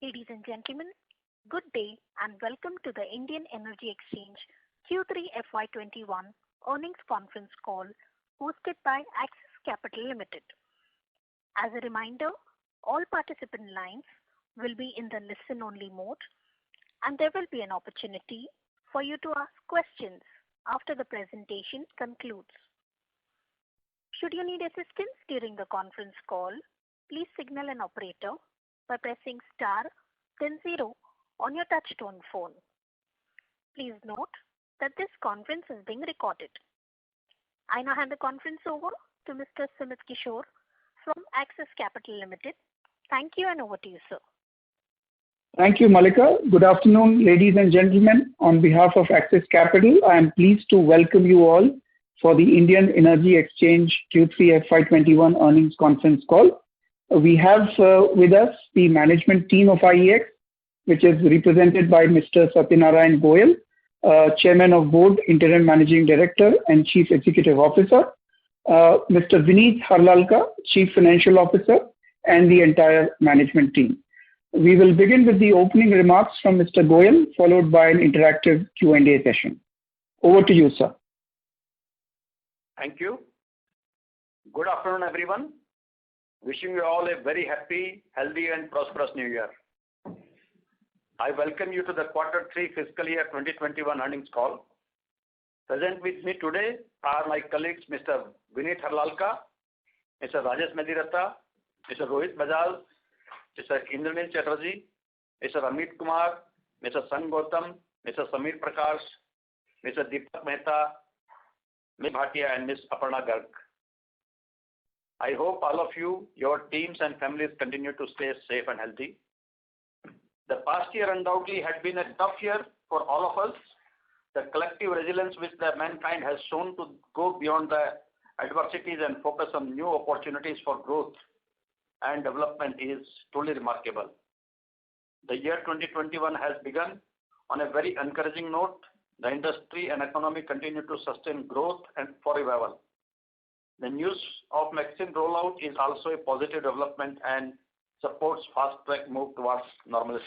Ladies and gentlemen, good day and welcome to the Indian Energy Exchange Q3 FY21 earnings conference call hosted by Axis Capital Limited. As a reminder, all participant lines will be in the listen-only mode, and there will be an opportunity for you to ask questions after the presentation concludes. Should you need assistance during the conference call, please signal an operator by pressing star then zero on your touchtone phone. Please note that this conference is being recorded. I now hand the conference over to Mr. Sumit Kishore from Axis Capital Limited. Thank you, and over to you, sir. Thank you, Malika. Good afternoon, ladies and gentlemen. On behalf of Axis Capital, I am pleased to welcome you all for the Indian Energy Exchange Q3 FY21 earnings conference call. We have with us the management team of IEX, which is represented by Mr. Satyanarayan Goel, Chairman of Board, Interim Managing Director and Chief Executive Officer, Mr. Vineet Harlalka, Chief Financial Officer, and the entire management team. We will begin with the opening remarks from Mr. Goel, followed by an interactive Q&A session. Over to you, sir. Thank you. Good afternoon, everyone. Wishing you all a very happy, healthy and prosperous new year. I welcome you to the Quarter 3 Fiscal Year 2021 earnings call. Present with me today are my colleagues Mr. Vineet Harlalka, Mr. Rajesh Mediratta, Mr. Rohit Bajaj, Mr. Indranil Chatterjee, Mr. Amit Kumar, Mr. Sang Gautam, Mr. Samir Prakash, Mr. Deepak Mehta, Ms. Bhatia and Ms. Aparna Garg. I hope all of you, your teams and families continue to stay safe and healthy. The past year undoubtedly had been a tough year for all of us. The collective resilience which the mankind has shown to go beyond the adversities and focus on new opportunities for growth and development is truly remarkable. The year 2021 has begun on a very encouraging note. The industry and economy continue to sustain growth and for revival. The news of vaccine rollout is also a positive development and supports fast-track move towards normalcy.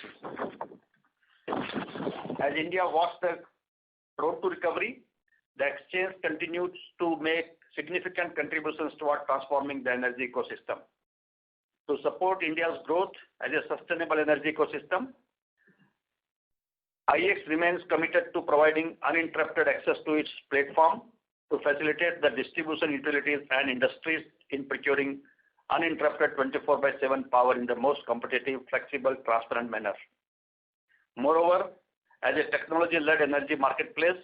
As India walks the road to recovery, the exchange continues to make significant contributions toward transforming the energy ecosystem. To support India's growth as a sustainable energy ecosystem, IEX remains committed to providing uninterrupted access to its platform to facilitate the distribution utilities and industries in procuring uninterrupted 24/7 power in the most competitive, flexible, transparent manner. Moreover, as a technology-led energy marketplace,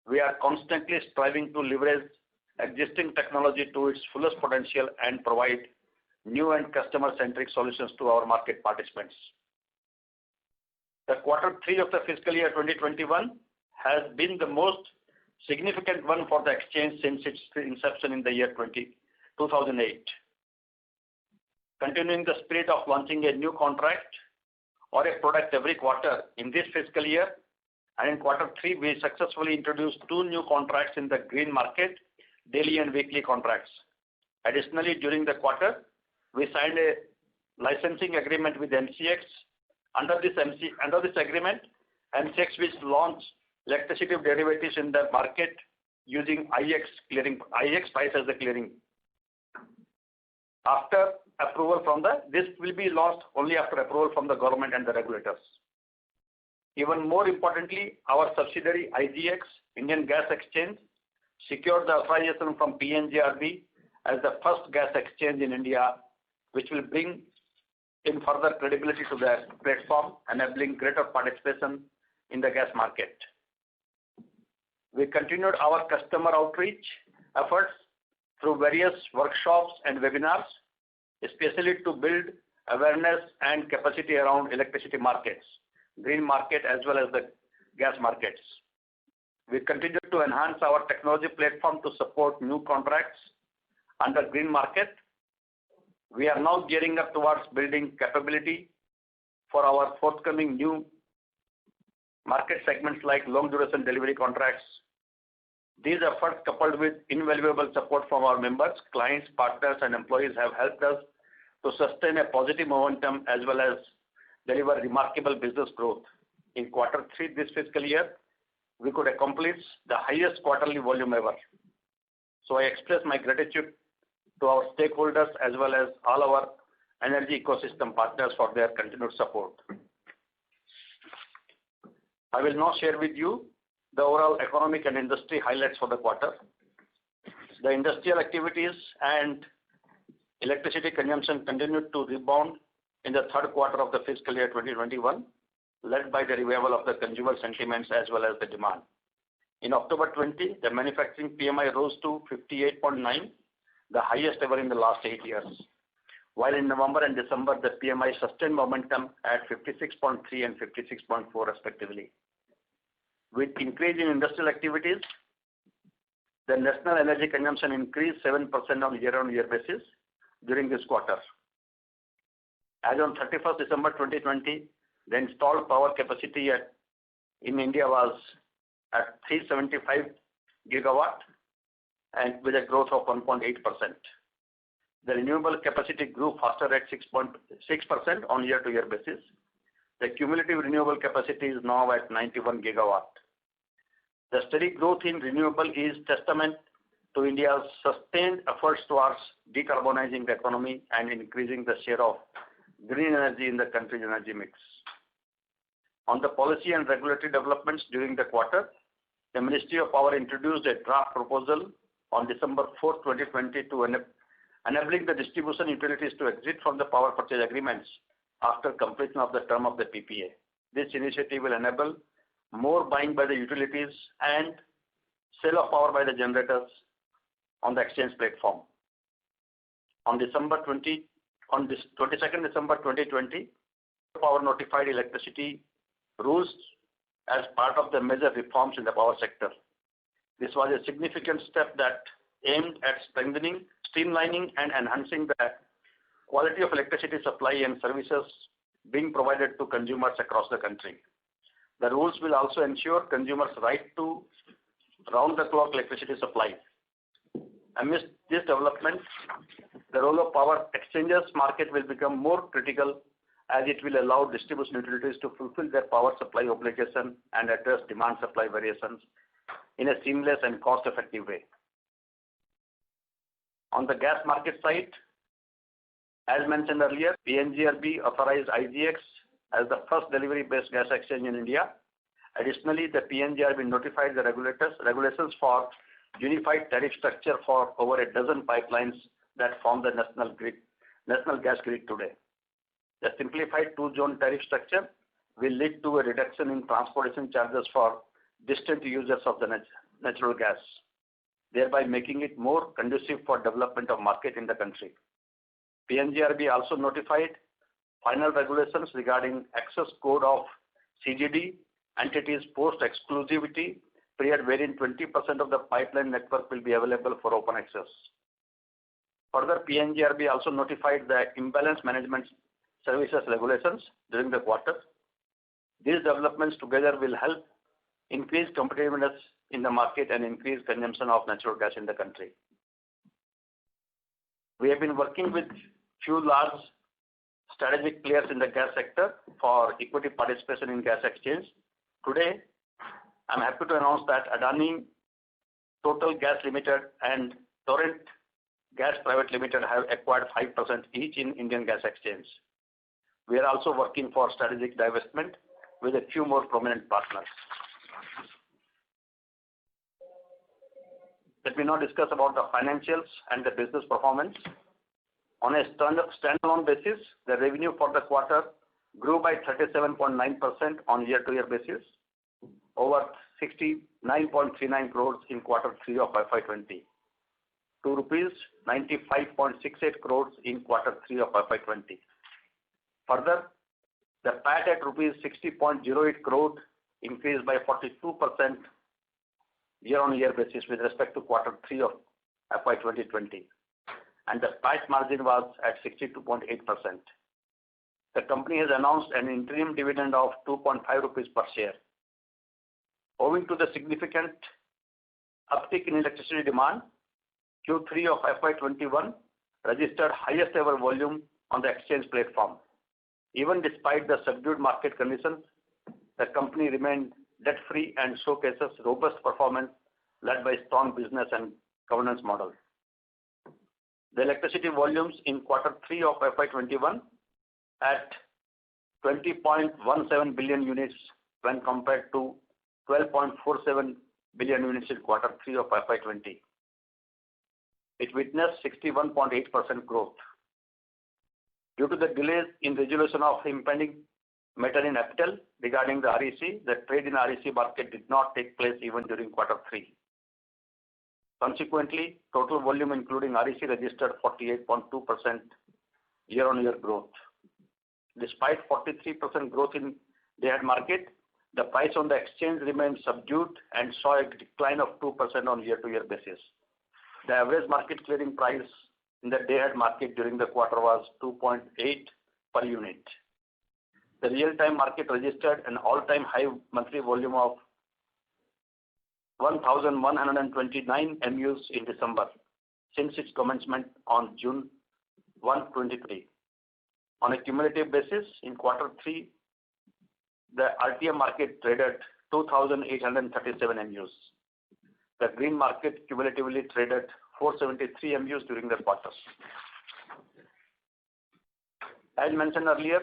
we are constantly striving to leverage existing technology to its fullest potential and provide new and customer-centric solutions to our market participants. The Quarter 3 of the fiscal year 2021 has been the most significant one for the exchange since its inception in the year 2008. Continuing the spirit of launching a new contract or a product every quarter in this fiscal year, and in Quarter 3 we successfully introduced 2 new contracts in the green market, daily and weekly contracts. Additionally, during the quarter, we signed a licensing agreement with MCX. Under this agreement, MCX will launch electricity derivatives in the market using IEX price as the clearing. This will be launched only after approval from the government and the regulators. Even more importantly, our subsidiary IGX, Indian Gas Exchange, secured the authorization from PNGRB as the first gas exchange in India, which will bring in further credibility to the platform, enabling greater participation in the gas market. We continued our customer outreach efforts through various workshops and webinars, especially to build awareness and capacity around electricity markets, green market as well as the gas markets. We continue to enhance our technology platform to support new contracts under green market. We are now gearing up towards building capability for our forthcoming new market segments like long duration delivery contracts. These efforts, coupled with invaluable support from our members, clients, partners and employees, have helped us to sustain a positive momentum as well as deliver remarkable business growth. In quarter 3 this fiscal year, we could accomplish the highest quarterly volume ever. So I express my gratitude to our stakeholders as well as all our energy ecosystem partners for their continued support. I will now share with you the overall economic and industry highlights for the quarter. The industrial activities and electricity consumption continued to rebound in the third quarter of the fiscal year 2021, led by the revival of the consumer sentiments as well as the demand. In October 20, the manufacturing PMI rose to 58.9, the highest ever in the last 8 years. While in November and December, the PMI sustained momentum at 56.3 and 56.4 respectively. With increase in industrial activities, the national energy consumption increased 7% on year-on-year basis during this quarter. As on 31st December 2020, the installed power capacity in India was at 375 gigawatt and with a growth of 1.8%. The renewable capacity grew faster at 6.6% on year-to-year basis. The cumulative renewable capacity is now at 91 gigawatt. The steady growth in renewable is testament to India's sustained efforts towards decarbonizing the economy and increasing the share of green energy in the country's energy mix. On the policy and regulatory developments during the quarter, the Ministry of Power introduced a draft proposal on December 4, 2020 to enabling the distribution utilities to exit from the power purchase agreements after completion of the term of the PPA. This initiative will enable more buying by the utilities and sale of power by the generators on the exchange platform. On 22nd December 2020, Power notified electricity rules as part of the major reforms in the power sector. This was a significant step that aimed at strengthening, streamlining and enhancing the quality of electricity supply and services being provided to consumers across the country. The rules will also ensure consumers' right to round-the-clock electricity supply. Amidst this development, the role of power exchanges market will become more critical as it will allow distribution utilities to fulfill their power supply obligation and address demand-supply variations in a seamless and cost-effective way. On the gas market side, as mentioned earlier, PNGRB authorized IGX as the first delivery-based gas exchange in India. Additionally, the PNGRB notified the regulations for unified tariff structure for over a dozen pipelines that form the national gas grid today. The simplified two-zone tariff structure will lead to a reduction in transportation charges for distant users of the natural gas, thereby making it more conducive for development of market in the country. PNGRB also notified final regulations regarding access code of CGD entities post-exclusivity period wherein 20% of the pipeline network will be available for open access. Further, PNGRB also notified the imbalance management services regulations during the quarter. These developments together will help increase competitiveness in the market and increase consumption of natural gas in the country. We have been working with few large strategic players in the gas sector for equity participation in gas exchange. Today, I'm happy to announce that Adani Total Gas Limited and Torrent Gas Private Limited have acquired 5% each in Indian Gas Exchange. We are also working for strategic divestment with a few more prominent partners. Let me now discuss about the financials and the business performance. On a standalone basis, the revenue for the quarter grew by 37.9% on year-to-year basis, over 69.39 crores in quarter 3 of FY20, to rupees 95.68 crores in quarter 3 of FY20. Further, the PAT at rupees 60.08 crore increased by 42% year-on-year basis with respect to quarter 3 of FY 2020, and the PAT margin was at 62.8%. The company has announced an interim dividend of 2.5 rupees per share. Owing to the significant uptick in electricity demand, Q3 of FY21 registered highest ever volume on the exchange platform. Even despite the subdued market conditions, the company remained debt-free and showcases robust performance led by strong business and governance model. The electricity volumes in quarter 3 of FY21 at 20.17 billion units when compared to 12.47 billion units in quarter 3 of FY20. It witnessed 61.8% growth. Due to the delays in resolution of impending matter in APTEL regarding the REC, the trade in REC market did not take place even during quarter 3. Consequently, total volume including REC registered 48.2% year-on-year growth. Despite 43% growth in day-ahead market, the price on the exchange remained subdued and saw a decline of 2% on year-to-year basis. The average market clearing price in the day-ahead market during the quarter was 2.8 per unit. The real-time market registered an all-time high monthly volume of 1,129 MUs in December, since its commencement on June 1, 2023. On a cumulative basis, in quarter 3, the RTM market traded 2,837 MUs. The green market cumulatively traded 473 MUs during the quarter. As mentioned earlier,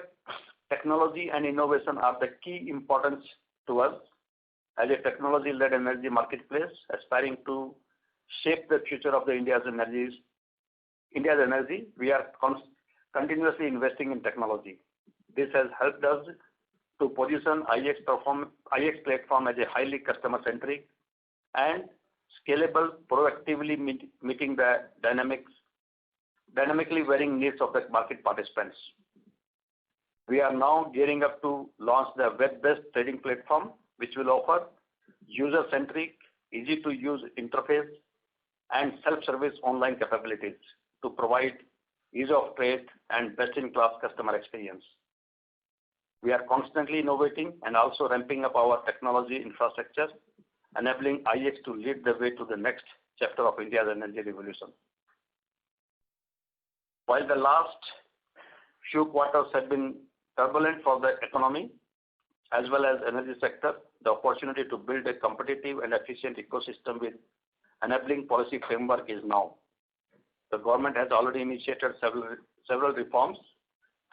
technology and innovation are the key importance to us. As a technology-led energy marketplace aspiring to shape the future of India's energy, we are continuously investing in technology. This has helped us to position IEX platform as a highly customer-centric and scalable, proactively meeting the dynamically varying needs of the market participants. We are now gearing up to launch the web-based trading platform, which will offer user-centric, easy-to-use interface and self-service online capabilities to provide ease of trade and best-in-class customer experience. We are constantly innovating and also ramping up our technology infrastructure, enabling IEX to lead the way to the next chapter of India's energy revolution. While the last few quarters have been turbulent for the economy as well as energy sector, the opportunity to build a competitive and efficient ecosystem with enabling policy framework is now. The government has already initiated several reforms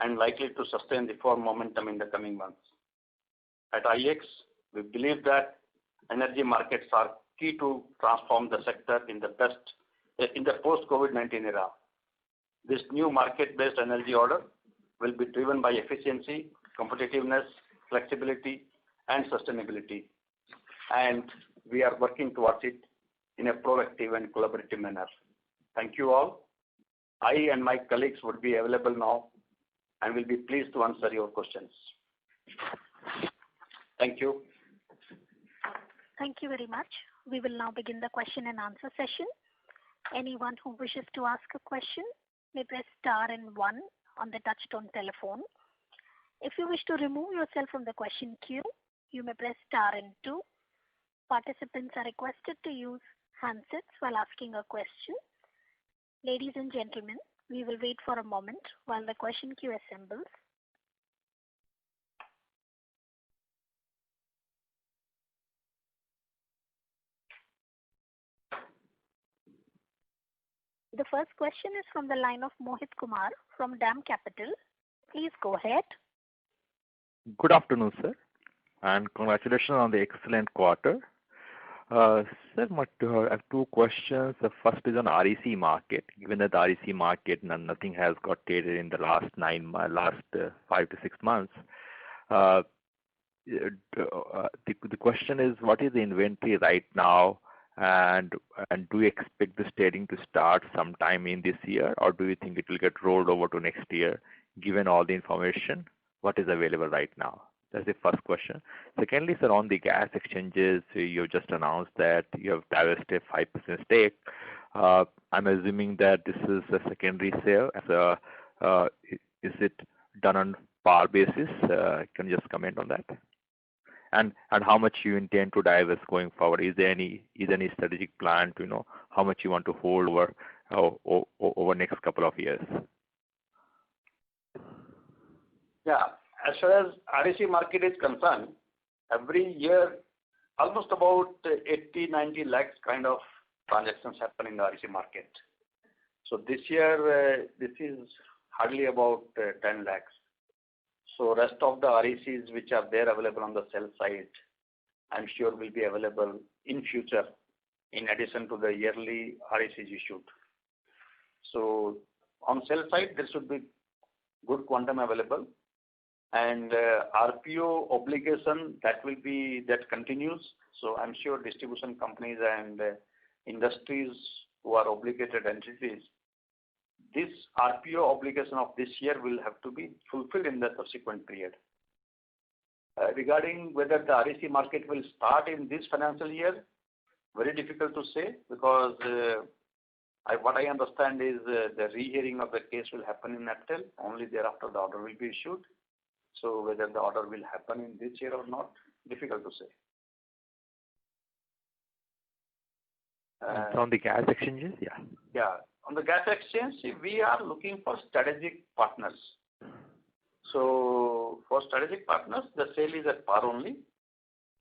and likely to sustain reform momentum in the coming months. At IEX, we believe that energy markets are key to transform the sector in the post-COVID-19 era. This new market-based energy order will be driven by efficiency, competitiveness, flexibility, and sustainability, and we are working towards it in a proactive and collaborative manner. Thank you all. I and my colleagues would be available now and will be pleased to answer your questions. Thank you. Thank you very much. We will now begin the question and answer session. Anyone who wishes to ask a question may press star and 1 on the touchtone telephone. If you wish to remove yourself from the question queue, you may press star and 2. Participants are requested to use handsets while asking a question. Ladies and gentlemen, we will wait for a moment while the question queue assembles. The first question is from the line of Mohit Kumar from DAM Capital. Please go ahead. Good afternoon, sir, and congratulations on the excellent quarter. Sir, I have two questions. The first is on REC market. Given that the REC market, nothing has got traded in the last 5 to 6 months. The question is, what is the inventory right now, and do you expect this trading to start sometime in this year, or do you think it will get rolled over to next year, given all the information what is available right now? That's the first question. Secondly, sir, on the gas exchanges, you just announced that you have divested 5% stake. I'm assuming that this is a secondary sale. Is it done on par basis? Can you just comment on that? And how much you intend to divest going forward? Is there any strategic plan to know how much you want to hold over next couple of years? Yeah. As far as REC market is concerned, every year almost about 80-90 lakhs kind of transactions happen in the REC market. So this year, this is hardly about 10 lakhs. So rest of the RECs which are there available on the sell side, I'm sure will be available in future in addition to the yearly RECs issued. So on sell side, there should be good quantum available. And RPO obligation, that continues. So I'm sure distribution companies and industries who are obligated entities, this RPO obligation of this year will have to be fulfilled in the subsequent period. Regarding whether the REC market will start in this financial year, very difficult to say, because what I understand is the rehearing of the case will happen in April. Only thereafter the order will be issued. So whether the order will happen in this year or not, difficult to say. On the gas exchanges, yeah. Yeah, on the gas exchange, we are looking for strategic partners. So for strategic partners, the sale is at par only.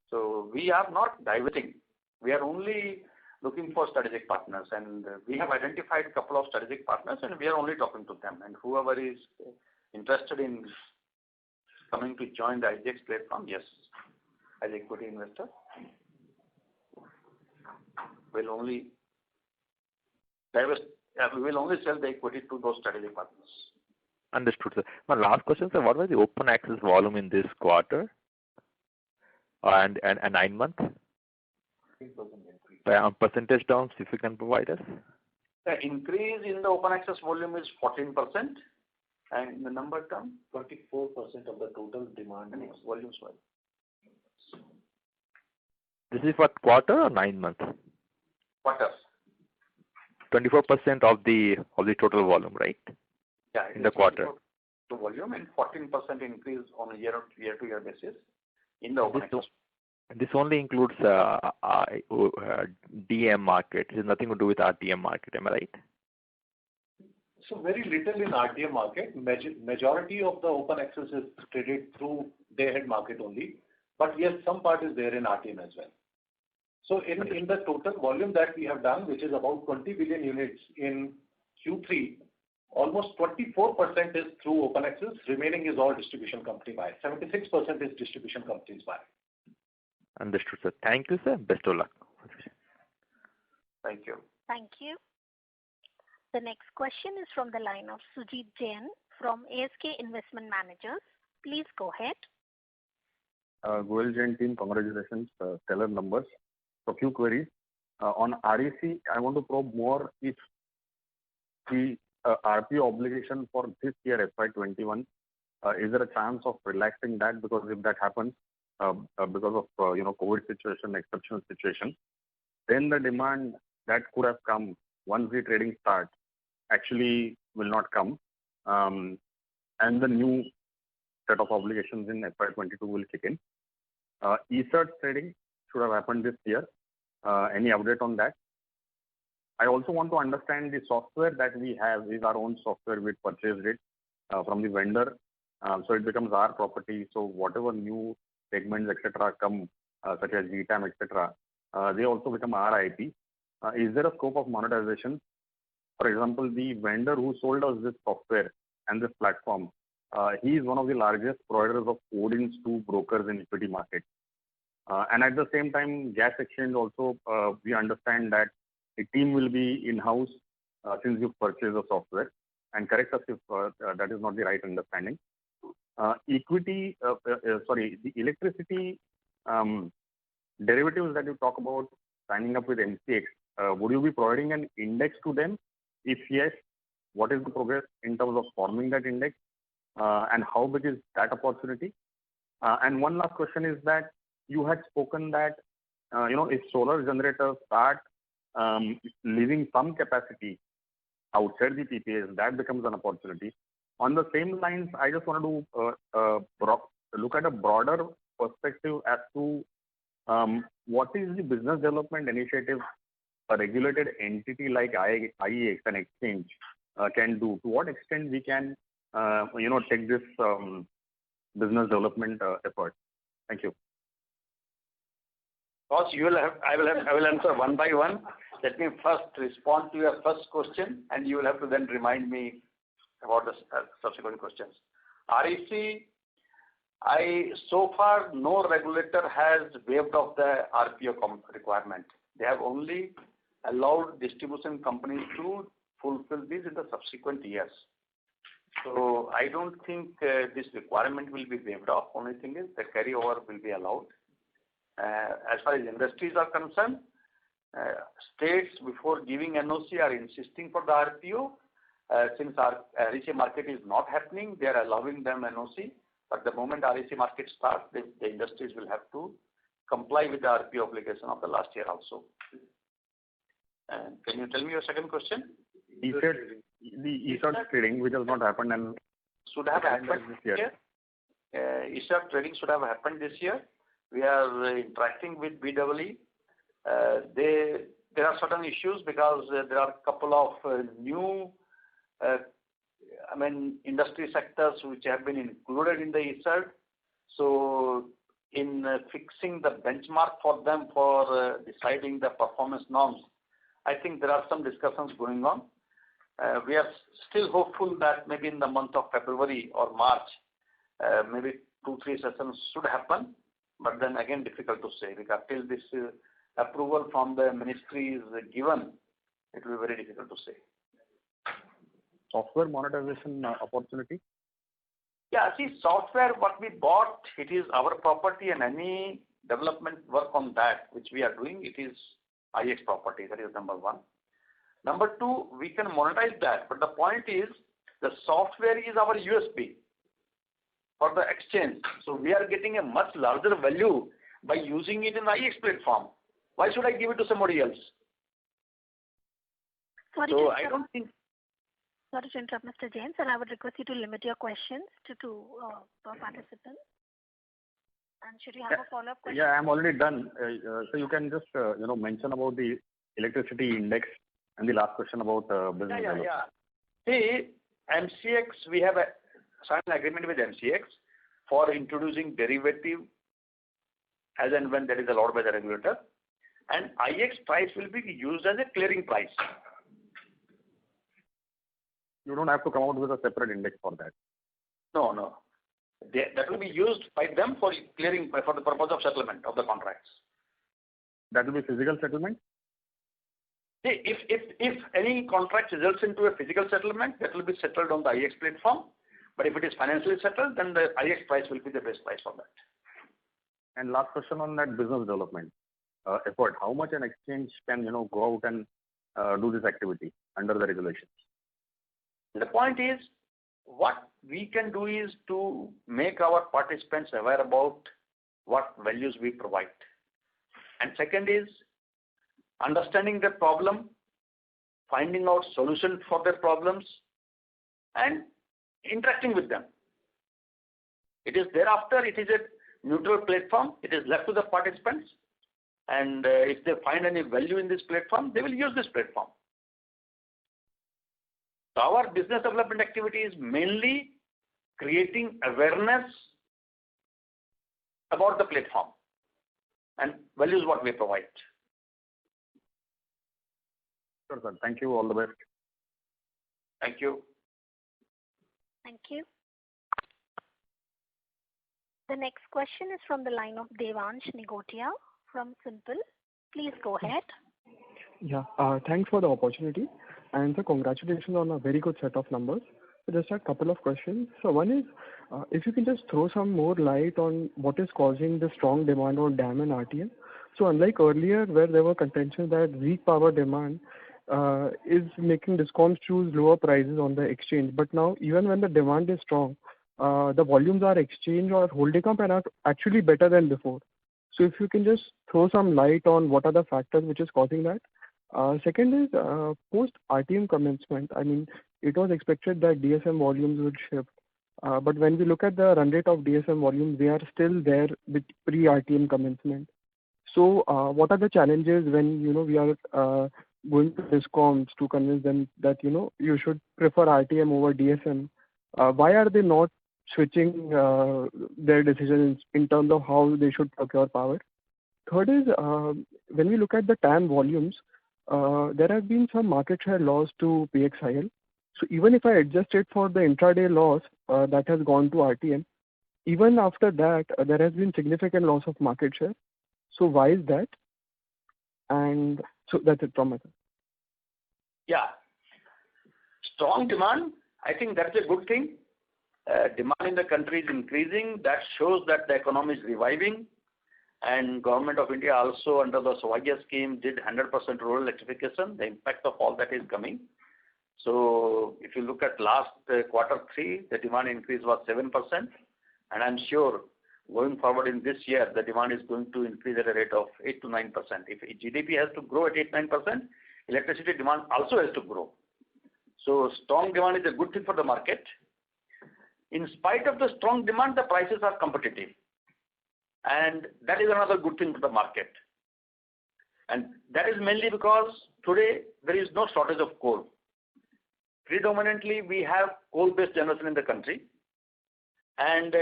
So we are not diverting. We are only looking for strategic partners, and we have identified a couple of strategic partners, and we are only talking to them. And whoever is interested in coming to join the IGX platform, yes, as equity investor, will only we will only sell the equity to those strategic partners. Understood, sir. My last question, sir, what was the open access volume in this quarter and 9 months? Percentage terms, if you can provide us. The increase in the open access volume is 14%, and in the number term, 24% of the total demand volumes wise. This is for quarter or 9 months? Quarter. 24% of the total volume, right? Yeah, in the quarter. The volume and 14% increase on a year-to-year basis in the open access. This only includes DM market. It has nothing to do with RTM market. Am I right? So very little in RTM market. Majority of the open access is traded through day-ahead market only. But yes, some part is there in RTM as well. So in the total volume that we have done, which is about 20 billion units in Q3, almost 24% is through open access. Remaining is all distribution company buy. 76% is distribution companies buy. Understood, sir. Thank you, sir. Best of luck. Thank you. Thank you. The next question is from the line of Sujit Jain from ASK Investment Managers. Please go ahead. Goel Jain team, congratulations, stellar numbers. So few queries. On REC, I want to probe more if the RPO obligation for this year, FY21, is there a chance of relaxing that? Because if that happens, because of COVID situation, exceptional situation, then the demand that could have come once the trading starts actually will not come, and the new set of obligations in FY22 will kick in. ESCerts trading should have happened this year. Any update on that? I also want to understand the software that we have is our own software. We purchased it from the vendor, so it becomes our property. So whatever new segments, etc., come, such as GTAM, etc., they also become our IP. Is there a scope of monetization? For example, the vendor who sold us this software and this platform, he is one of the largest providers of codings to brokers in equity market. And at the same time, gas exchange also, we understand that the team will be in-house since you purchased the software. And correct us if that is not the right understanding. The electricity derivatives that you talk about signing up with MCX, would you be providing an index to them? If yes, what is the progress in terms of forming that index? And how big is that opportunity? And one last question is that you had spoken that, if solar generators start leaving some capacity outside the PPAs, that becomes an opportunity. On the same lines, I just wanted to look at a broader perspective as to what is the business development initiative a regulated entity like IEX, an exchange, can do. To what extent we can, take this business development effort? Thank you. Boss, I will answer one by one. Let me first respond to your first question, and you will have to then remind me about the subsequent questions. REC, so far no regulator has waived off the RPO requirement. They have only allowed distribution companies to fulfill this in the subsequent years. So I don't think this requirement will be waived off. Only thing is the carryover will be allowed. As far as industries are concerned, states before giving NOC are insisting for the RPO. Since our REC market is not happening, they are allowing them NOC. But the moment REC market starts, the industries will have to comply with the RPO obligation of the last year also. And can you tell me your second question? The ESOP trading, which has not happened and should have happened this year. ESOP trading should have happened this year. We are interacting with BEE. There are certain issues because there are a couple of new industry sectors which have been included in the ESOP. So in fixing the benchmark for them for deciding the performance norms, I think there are some discussions going on. We are still hopeful that maybe in the month of February or March, maybe 2-3 sessions should happen. But then again, difficult to say because till this approval from the ministry is given, it will be very difficult to say. Software monetization opportunity? Yeah, see, software what we bought, it is our property, and any development work on that which we are doing, it is IEX property. That is number one. Number two, we can monetize that, but the point is the software is our USP for the exchange. So we are getting a much larger value by using it in IEX platform. Why should I give it to somebody else? Sorry I don't think. Sorry to interrupt, Mr. Jain, sir. I would request you to limit your questions to two participants. And should you have a follow-up question? Yeah, I'm already done. So you can just mention about the electricity index and the last question about business. Yeah. See, MCX, we have signed an agreement with MCX for introducing derivative as and when that is allowed by the regulator. And IEX price will be used as a clearing price. You don't have to come out with a separate index for that. No. That will be used by them for clearing for the purpose of settlement of the contracts. That will be physical settlement? See, if any contract results into a physical settlement, that will be settled on the IEX platform. But if it is financially settled, then the IEX price will be the best price for that. And last question on that business development effort. How much an exchange can go out and do this activity under the regulations? The point is, what we can do is to make our participants aware about what values we provide. And second is understanding their problem, finding out solutions for their problems, and interacting with them. It is thereafter, it is a neutral platform. It is left to the participants. And if they find any value in this platform, they will use this platform. So our business development activity is mainly creating awareness about the platform and values what we provide. Sure, sir. Thank you. All the best. Thank you. Thank you. The next question is from the line of Devansh Nigotia from Simple. Please go ahead. Yeah, thanks for the opportunity. And so congratulations on a very good set of numbers. So just a couple of questions. So one is, if you can just throw some more light on what is causing the strong demand on DAM and RTM. So unlike earlier where there were contentions that weak power demand is making DISCOMs choose lower prices on the exchange. But now even when the demand is strong, the volumes are exchanged or holding up and are actually better than before. So if you can just throw some light on what are the factors which is causing that. Second is post RTM commencement. I mean, it was expected that DSM volumes would shift. But when we look at the run rate of DSM volumes, they are still there with pre-RTM commencement. So what are the challenges when we are going to DISCOMs to convince them that you should prefer RTM over DSM? Why are they not switching their decisions in terms of how they should procure power. Third is, when we look at the TAM volumes, there have been some market share loss to PXIL. So even if I adjust it for the intraday loss that has gone to RTM, even after that, there has been significant loss of market share. So why is that? And so that's it from my side. Yeah. Strong demand, I think that's a good thing. Demand in the country is increasing. That shows that the economy is reviving. And Government of India also under the Saubhagya scheme did 100% rural electrification. The impact of all that is coming. So if you look at last quarter 3, the demand increase was 7%. And I'm sure going forward in this year, the demand is going to increase at a rate of 8 to 9%. If GDP has to grow at 8-9%, electricity demand also has to grow. So strong demand is a good thing for the market. In spite of the strong demand, the prices are competitive. And that is another good thing for the market. And that is mainly because today there is no shortage of coal. Predominantly, we have coal-based generation in the country. And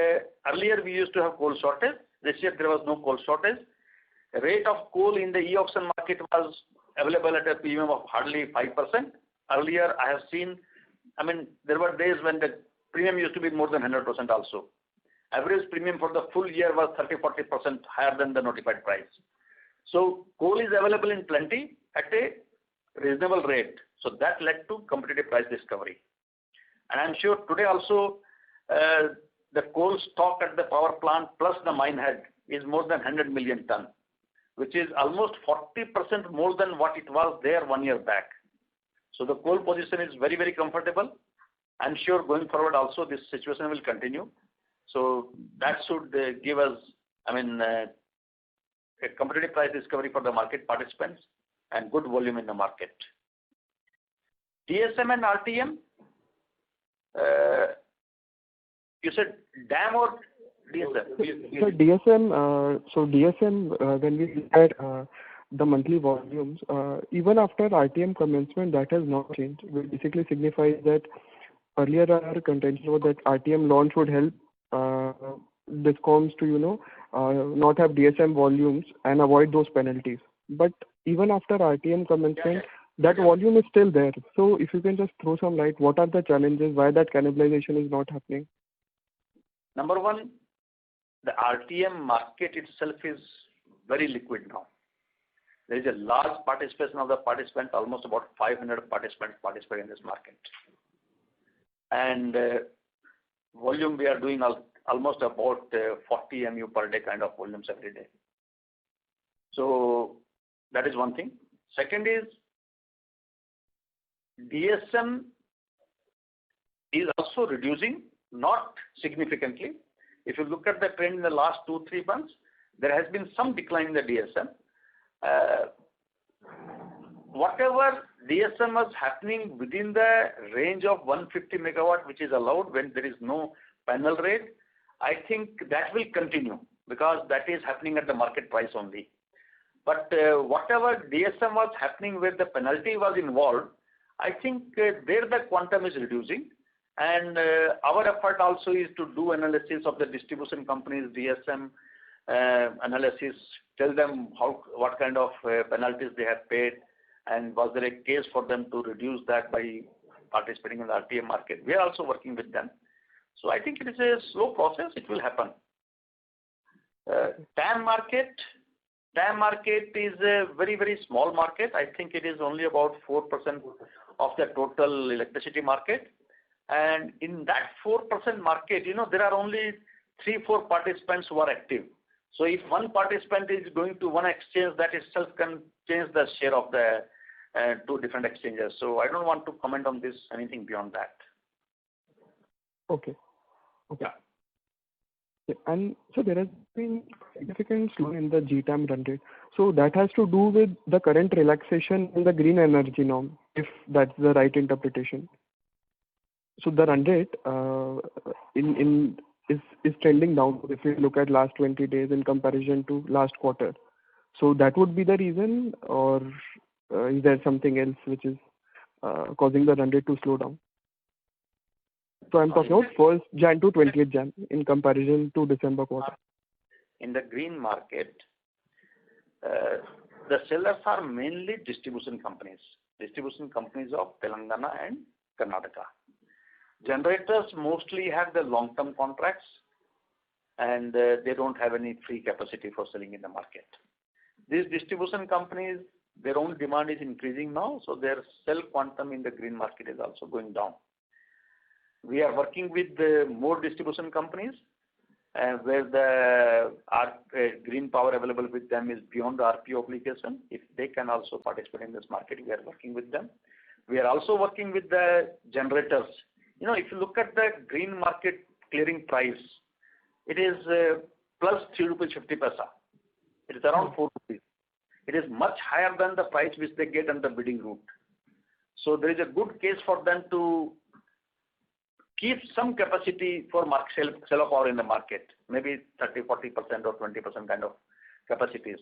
earlier we used to have coal shortage. This year there was no coal shortage. The rate of coal in the e-auction market was available at a premium of hardly 5%. Earlier I have seen, there were days when the premium used to be more than 100% also. Average premium for the full year was 30-40% higher than the notified price. So coal is available in plenty at a reasonable rate. So that led to competitive price discovery. And I'm sure today also the coal stock at the power plant plus the mine head is more than 100 million ton, which is almost 40% more than what it was there 1 year back. So the coal position is very, very comfortable. I'm sure going forward also this situation will continue. So that should give us, a competitive price discovery for the market participants and good volume in the market. DSM and RTM, you said DAM or DSM? So DSM, when we look at the monthly volumes, even after RTM commencement, that has not changed. Which basically signifies that earlier our contention was that RTM launch would help DISCOMs to, not have DSM volumes and avoid those penalties. But even after RTM commencement, that volume is still there. So if you can just throw some light, what are the challenges, why that cannibalization is not happening? Number one, the RTM market itself is very liquid now. There is a large participation of the participants, almost about 500 participants participate in this market. And volume we are doing almost about 40 MU per day kind of volumes every day. So that is one thing. Second is DSM is also reducing, not significantly. If you look at the trend in the last 2-3 months, there has been some decline in the DSM. Whatever DSM was happening within the range of 150 megawatt, which is allowed when there is no panel rate, I think that will continue because that is happening at the market price only. But whatever DSM was happening where the penalty was involved, I think there the quantum is reducing. And our effort also is to do analysis of the distribution companies, DSM analysis, tell them what kind of penalties they have paid, and was there a case for them to reduce that by participating in the RTM market. We are also working with them. So I think it is a slow process. It will happen. TAM market is a very, very small market. I think it is only about 4% of the total electricity market. And in that 4% market, there are only 3-4 participants who are active. So if one participant is going to one exchange, that itself can change the share of the 2 different exchanges. So I don't want to comment on this, anything beyond that. Okay. And so there has been significant slowdown in the GTAM run rate. So that has to do with the current relaxation in the green energy norm, if that's the right interpretation. So the run rate is trending down if you look at last 20 days in comparison to last quarter. So that would be the reason, or is there something else which is causing the run rate to slow down? So I'm talking about 1st Jan to 20th Jan in comparison to December quarter. In the green market, the sellers are mainly distribution companies of Telangana and Karnataka. Generators mostly have the long-term contracts, and they don't have any free capacity for selling in the market. These distribution companies, their own demand is increasing now, so their sell quantum in the green market is also going down. We are working with more distribution companies where the green power available with them is beyond the RPO obligation. If they can also participate in this market, we are working with them. We are also working with the generators. If you look at the green market clearing price, it is plus 3 rupees 50 paisa. It is around 4 rupees. It is much higher than the price which they get on the bidding route. So there is a good case for them to keep some capacity for sell of power in the market, maybe 30, 40% or 20% kind of capacities.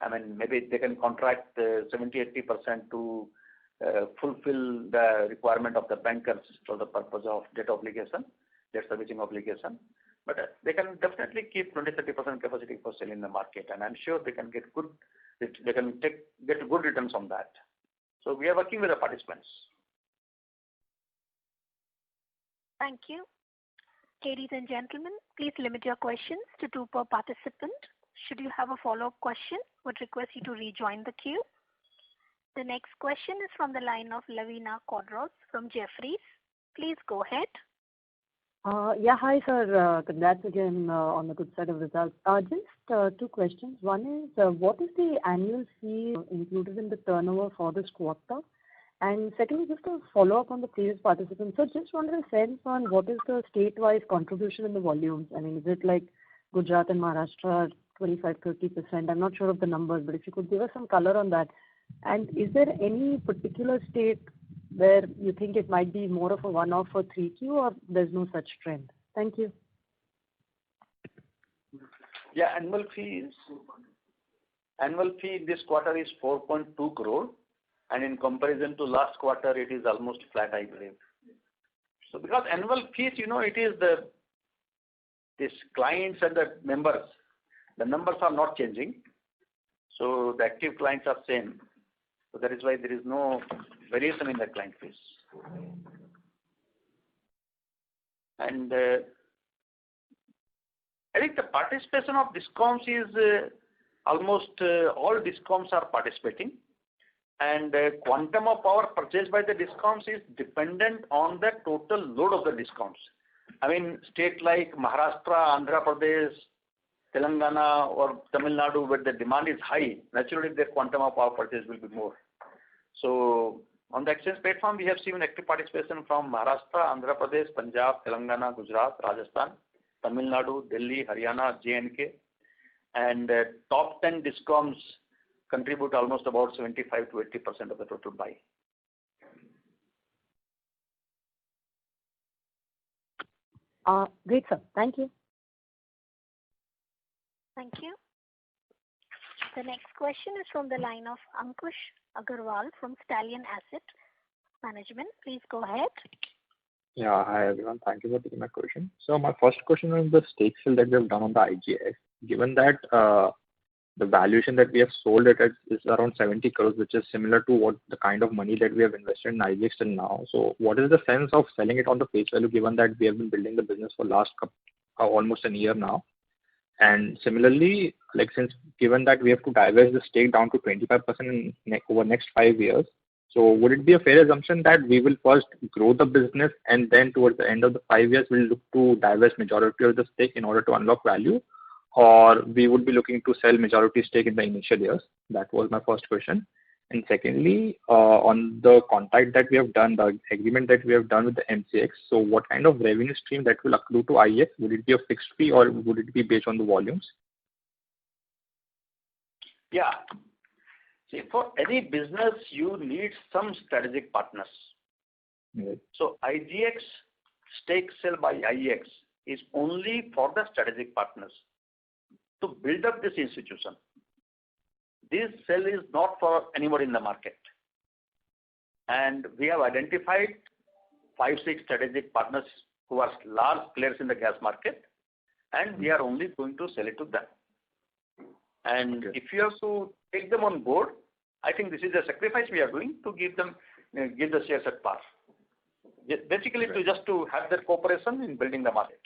I mean, maybe they can contract 70, 80% to fulfill the requirement of the bankers for the purpose of debt servicing obligation. But they can definitely keep 20, 30% capacity for sale in the market, and I'm sure they can get good returns on that. So we are working with the participants. Thank you. Ladies and gentlemen, please limit your questions to 2 per participant. Should you have a follow-up question, would request you to rejoin the queue. The next question is from the line of Lavina Quadros from Jefferies. Please go ahead. Yeah, hi sir. Congrats again on the good set of results. Just 2 questions. One is, what is the annual fee included in the turnover for this quarter? And secondly, just a follow-up on the previous participant. So just wanted a sense on what is the state-wise contribution in the volumes. I mean, is it like Gujarat and Maharashtra, 25-30%? I'm not sure of the numbers, but if you could give us some color on that. And is there any particular state where you think it might be more of a one-off for 3Q, or there's no such trend? Thank you. Yeah, annual fee in this quarter is 4.2 crore, and in comparison to last quarter, it is almost flat, I believe. So because annual fees, it is these clients and the members. The numbers are not changing, so the active clients are same. So that is why there is no variation in the client fees. And I think the participation of DISCOMs is almost all DISCOMs are participating, and quantum of power purchased by the DISCOMs is dependent on the total load of the DISCOMs. I mean, state like Maharashtra, Andhra Pradesh, Telangana or Tamil Nadu, where the demand is high, naturally their quantum of power purchase will be more. So on the exchange platform, we have seen active participation from Maharashtra, Andhra Pradesh, Punjab, Telangana, Gujarat, Rajasthan, Tamil Nadu, Delhi, Haryana, J&K, and top 10 DISCOMs contribute almost about 75 to 80% of the total buy. Great, sir. Thank you. Thank you. The next question is from the line of Ankush Agarwal from Stallion Asset Management. Please go ahead. Yeah, hi everyone. Thank you for taking my question. So my first question is the stake sale that we have done on the IGX. Given that the valuation that we have sold it at is around 70 crores, which is similar to what the kind of money that we have invested in IGX till now. So what is the sense of selling it on the face value, given that we have been building the business for almost a year now? And similarly, given that we have to divest the stake down to 25% over next 5 years, so would it be a fair assumption that we will first grow the business and then towards the end of the 5 years, we'll look to divest majority of the stake in order to unlock value? Or we would be looking to sell majority stake in the initial years? That was my first question. And secondly, on the contract that we have done, the agreement that we have done with the MCX, so what kind of revenue stream that will accrue to IEX? Would it be a fixed fee or would it be based on the volumes? Yeah. See, for any business, you need some strategic partners. Right. So IGX stake sale by IEX is only for the strategic partners to build up this institution. This sale is not for anybody in the market. And we have identified 5-6 strategic partners who are large players in the gas market, and we are only going to sell it to them. And if you have to take them on board, I think this is a sacrifice we are doing to give them give the shares at par. Basically, to have their cooperation in building the market.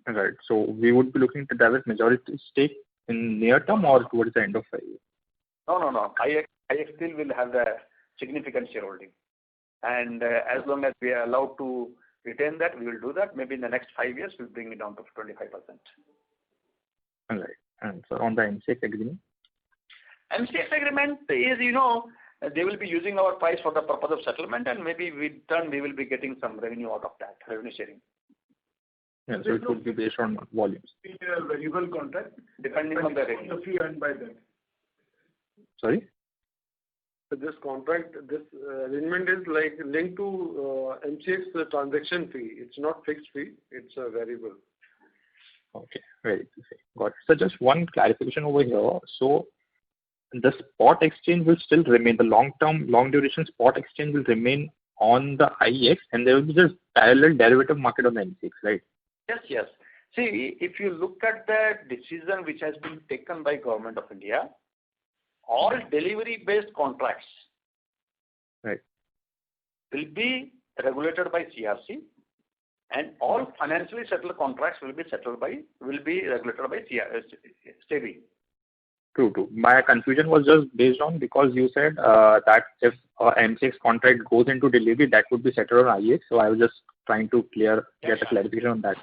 Right. So we would be looking to divest majority stake in near term or towards the end of 5 years? No. IEX still will have the significant shareholding. And as long as we are allowed to retain that, we will do that. Maybe in the next 5 years, we'll bring it down to 25%. All right. And so on the MCX agreement? MCX agreement is, they will be using our price for the purpose of settlement, and maybe in turn we will be getting some revenue out of that, revenue sharing. Yeah, so it would be based on volumes. A variable contract depending on the revenue. The fee earned by them. Sorry? So this contract, this arrangement is like linked to MCX transaction fee. It's not fixed fee. It's a variable. Okay, right. Got it. So just one clarification over here. So the spot exchange will still remain, the long-term, long-duration spot exchange will remain on the IEX, and there will be just parallel derivative market on the MCX, right? Yes. See, if you look at the decision which has been taken by Government of India, all delivery-based contracts right. will be regulated by CERC, and all financially settled contracts will be regulated by SEBI. True. My confusion was just based on because you said that if MCX contract goes into delivery, that would be settled on IEX. So I was just trying to get a clarification on that.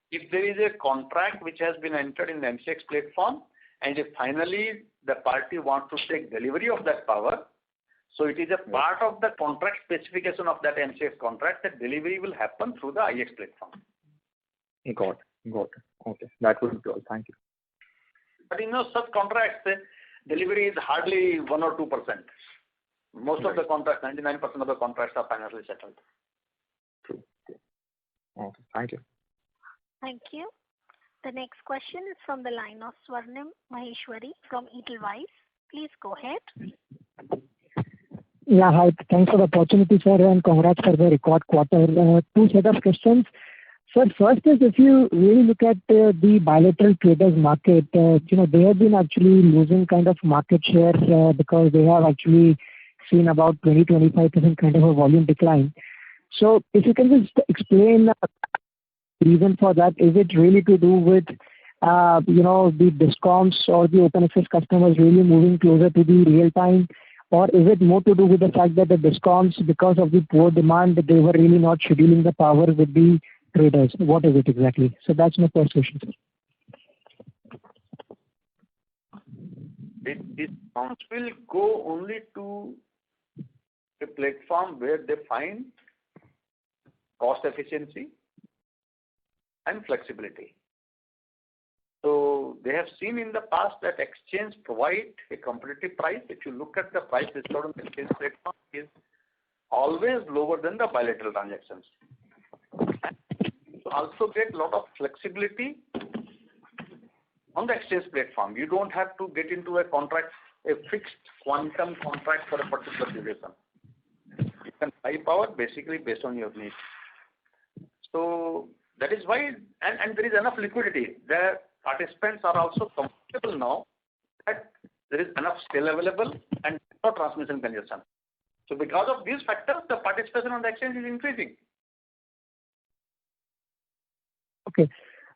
If there is a contract which has been entered in the MCX platform, and if finally the party wants to take delivery of that power, so it is a part of the contract specification of that MCX contract that delivery will happen through the IEX platform. Got it. Okay, that would be all. Thank you. But such contracts, delivery is hardly 1 or 2%. Most of the contracts, 99% of the contracts are financially settled. True. Okay, thank you. Thank you. The next question is from the line of Swarnim Maheshwari from Edelweiss. Please go ahead. Yeah, hi. Thanks for the opportunity, sir, and congrats for the record quarter. Two set of questions. Sir, first is if you really look at the bilateral traders market, they have been actually losing kind of market share because they have actually seen about 20-25% kind of a volume decline. So if you can just explain the reason for that, is it really to do with the DISCOMs or the open access customers really moving closer to the real time, or is it more to do with the fact that the DISCOMs, because of the poor demand, they were really not scheduling the power with the traders? What is it exactly? So that's my first question, sir. DISCOMs will go only to a platform where they find cost efficiency and flexibility. So they have seen in the past that exchange provide a competitive price. If you look at the price discovered on the exchange platform, is always lower than the bilateral transactions. And you also get a lot of flexibility on the exchange platform. You don't have to get into a fixed quantum contract for a particular duration. You can buy power basically based on your needs. So that is why, and there is enough liquidity. The participants are also comfortable now that there is enough scale available and no transmission congestion. So because of these factors, the participation on the exchange is increasing. Okay.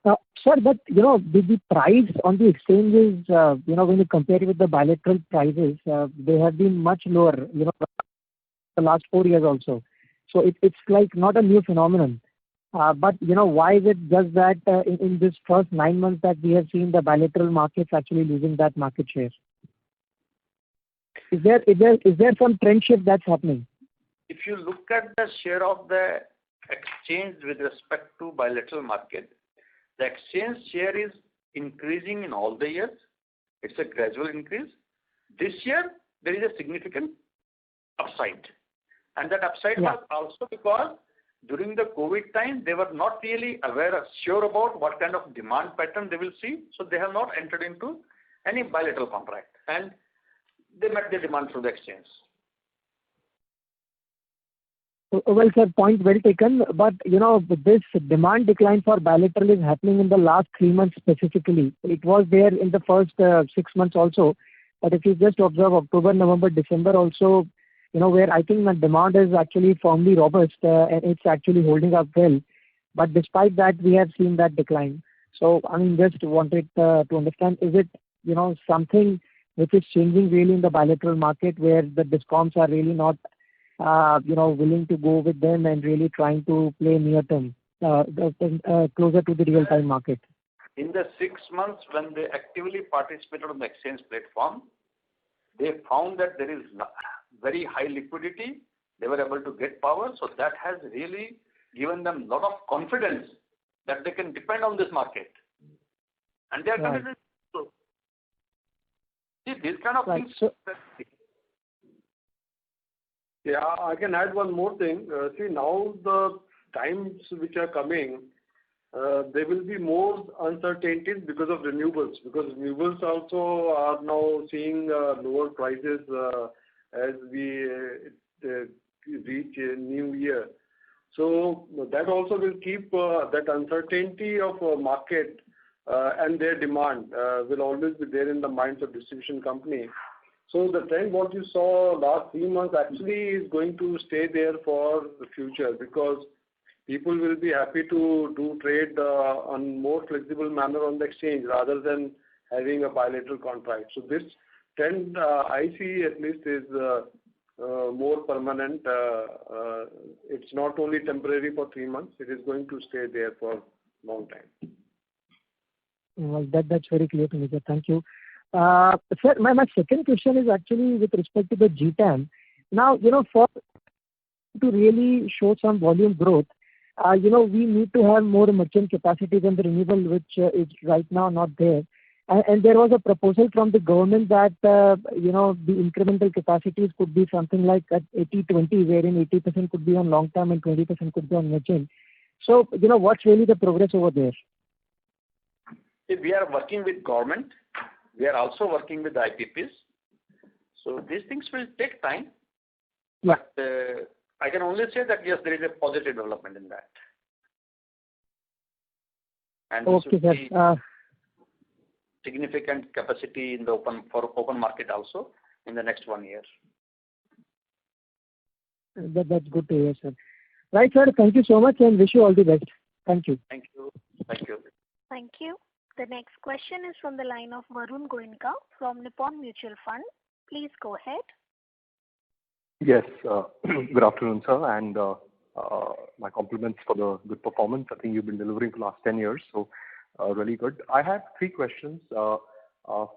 Sir, but the price on the exchanges, when you compare it with the bilateral prices, they have been much lower, the last 4 years also. So it's like not a new phenomenon. But why is it just that in this first 9 months that we have seen the bilateral markets actually losing that market share? Is there some trend shift that's happening? If you look at the share of the exchange with respect to bilateral market, the exchange share is increasing in all the years. It's a gradual increase. This year, there is a significant upside. And that upside was also because during the COVID time, they were not really sure about what kind of demand pattern they will see. So they have not entered into any bilateral contract. And they met the demand through the exchange. Well, sir, point well taken. But, this demand decline for bilateral is happening in the last 3 months specifically. It was there in the first 6 months also. But if you just observe October, November, December also, where I think the demand is actually firmly robust, and it's actually holding up well. But despite that, we have seen that decline. So, just wanted to understand, is it, something which is changing really in the bilateral market where the discoms are really not willing to go with them and really trying to play near term, closer to the real time market? In the 6 months when they actively participated on the exchange platform, they found that there is very high liquidity. They were able to get power. So that has really given them a lot of confidence that they can depend on this market. And they are committed. See, these kind of things. Yeah, I can add one more thing. See, now the times which are coming, there will be more uncertainties because of renewables. Because renewables also are now seeing lower prices as we reach a new year. So that also will keep that uncertainty of market and their demand will always be there in the minds of distribution company. So the trend what you saw last 3 months actually is going to stay there for the future, because people will be happy to do trade on more flexible manner on the exchange rather than having a bilateral contract. So this trend I see at least is more permanent. It's not only temporary for 3 months, it is going to stay there for a long time. Well, that's very clear to me, sir. Thank you. Sir, my second question is actually with respect to the GTAM. Now, for to really show some volume growth, we need to have more merchant capacity than the renewable, which is right now not there. And there was a proposal from the government that, the incremental capacities could be something like at 80-20, wherein 80% could be on long term and 20% could be on merchant. So, what's really the progress over there? We are working with government. We are also working with the IPPs. So these things will take time. Yeah. But I can only say that yes, there is a positive development in that. And okay, sir. Significant capacity in the open market also in the next 1 year. That's good to hear, sir. Right, sir. Thank you so much and wish you all the best. Thank you. Thank you. Thank you. Thank you. The next question is from the line of Varun Goenka from Nippon Mutual Fund. Please go ahead. Yes. Good afternoon, sir, and my compliments for the good performance. I think you've been delivering for the last 10 years, so really good. I have 3 questions.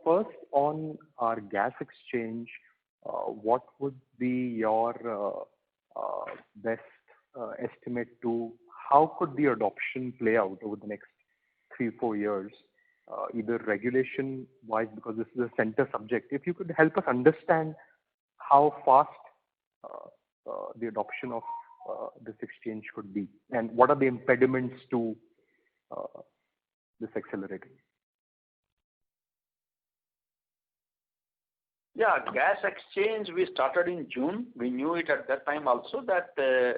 First, on our gas exchange, what would be your best estimate to how could the adoption play out over the next 3-4 years, either regulation-wise, because this is a center subject. If you could help us understand how fast the adoption of this exchange could be, and what are the impediments to this accelerating? Yeah, gas exchange we started in June. We knew it at that time also that a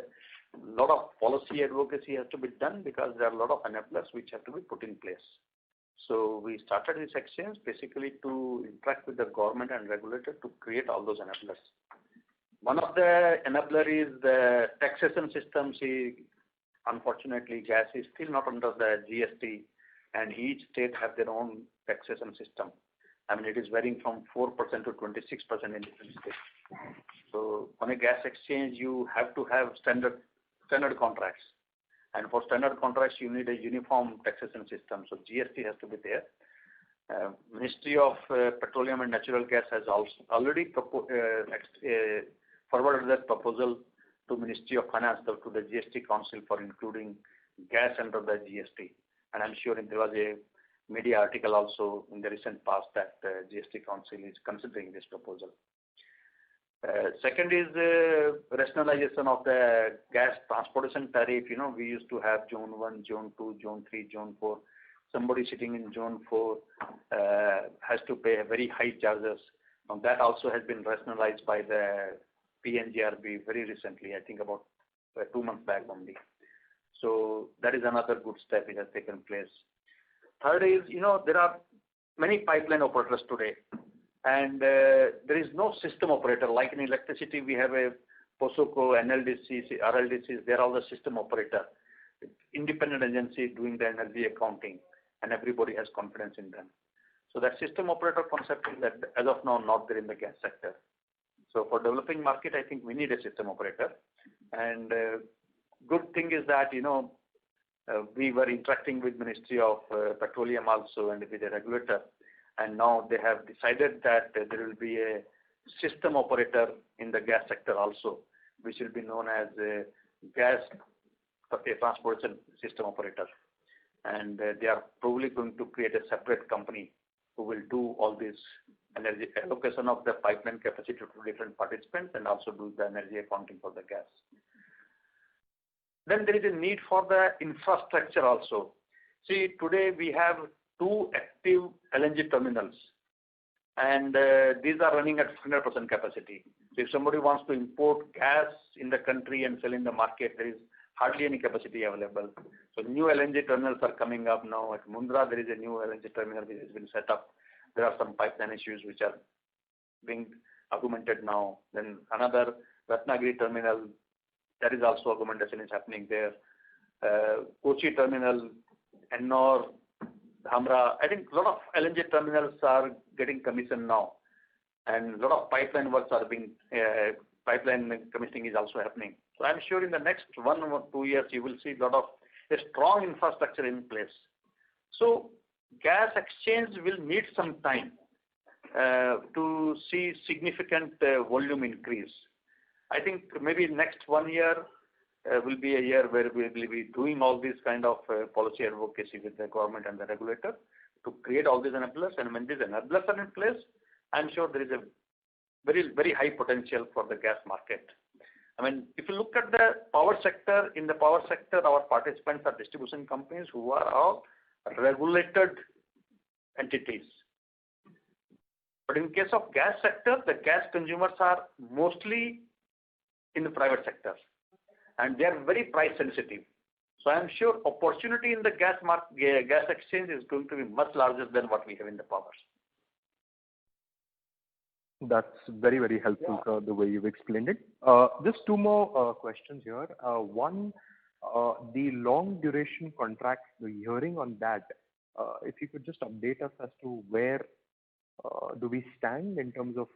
lot of policy advocacy has to be done because there are a lot of enablers which have to be put in place. So we started this exchange basically to interact with the government and regulator to create all those enablers. One of the enabler is the taxation system. See, unfortunately, gas is still not under the GST, and each state have their own taxation system. I mean, it is varying from 4% to 26% in different states. So on a gas exchange, you have to have standard contracts. And for standard contracts, you need a uniform taxation system. So GST has to be there. Ministry of Petroleum and Natural Gas has already forwarded that proposal to Ministry of Finance, to the GST Council for including gas under the GST. And I'm sure there was a media article also in the recent past that GST Council is considering this proposal. Second is rationalization of the gas transportation tariff. We used to have Zone 1, Zone 2, Zone 3, Zone 4. Somebody sitting in Zone 4 has to pay very high charges. Now that also has been rationalized by the PNGRB very recently, I think about 2 months back only. So that is another good step which has taken place. Third is, there are many pipeline operators today, and there is no system operator. Like in electricity, we have a POSOCO, NLDC, RLDCs, they are all the system operator. Independent agency doing the energy accounting, and everybody has confidence in them. So that system operator concept is that as of now not there in the gas sector. So for developing market, I think we need a system operator. And good thing is that, we were interacting with Ministry of Petroleum also and with the regulator. And now they have decided that there will be a system operator in the gas sector also, which will be known as a gas transportation system operator. And they are probably going to create a separate company who will do all this energy allocation of the pipeline capacity to different participants and also do the energy accounting for the gas. Then there is a need for the infrastructure also. See, today we have 2 active LNG terminals, and these are running at 100% capacity. So if somebody wants to import gas in the country and sell in the market, there is hardly any capacity available. So new LNG terminals are coming up now. At Mundra, there is a new LNG terminal which has been set up. There are some pipeline issues which are being augmented now. Then another Ratnagiri terminal, that is also augmentation is happening there. Kochi terminal, Ennore, Dhamra. I think a lot of LNG terminals are getting commissioned now, and a lot of pipeline works are being pipeline commissioning is also happening. So I'm sure in the next 1 or 2 years you will see a strong infrastructure in place. So gas exchange will need some time to see significant volume increase. I think maybe next 1 year will be a year where we will be doing all this kind of policy advocacy with the government and the regulator to create all these enablers. And when these enablers are in place, I'm sure there is a very, very high potential for the gas market. I mean, if you look at the power sector, in the power sector, our participants are distribution companies who are all regulated entities. But in case of gas sector, the gas consumers are mostly in the private sector, and they are very price sensitive. So I am sure opportunity in the gas exchange is going to be much larger than what we have in the power. That's very, very helpful, sir, the way you've explained it. Just 2 more questions here. One, the long duration contract, the hearing on that, if you could just update us as to where do we stand in terms of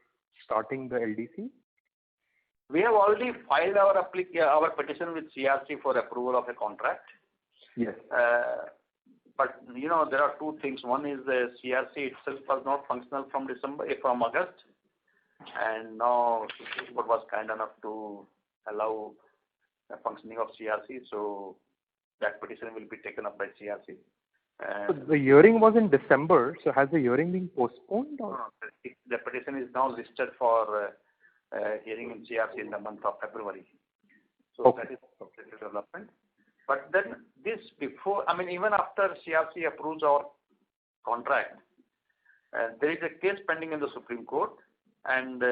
starting the LDC? We have already filed our petition with CERC for approval of a contract. Yes. But there are 2 things. One is the CERC itself was not functional from August, and now Supreme Court was kind enough to allow the functioning of CERC. So that petition will be taken up by CERC. So the hearing was in December. So has the hearing been postponed? Or? No, the petition is now listed for hearing in CERC in the month of February. So okay. That is the development. But then even after CERC approves our contract, there is a case pending in the Supreme Court, and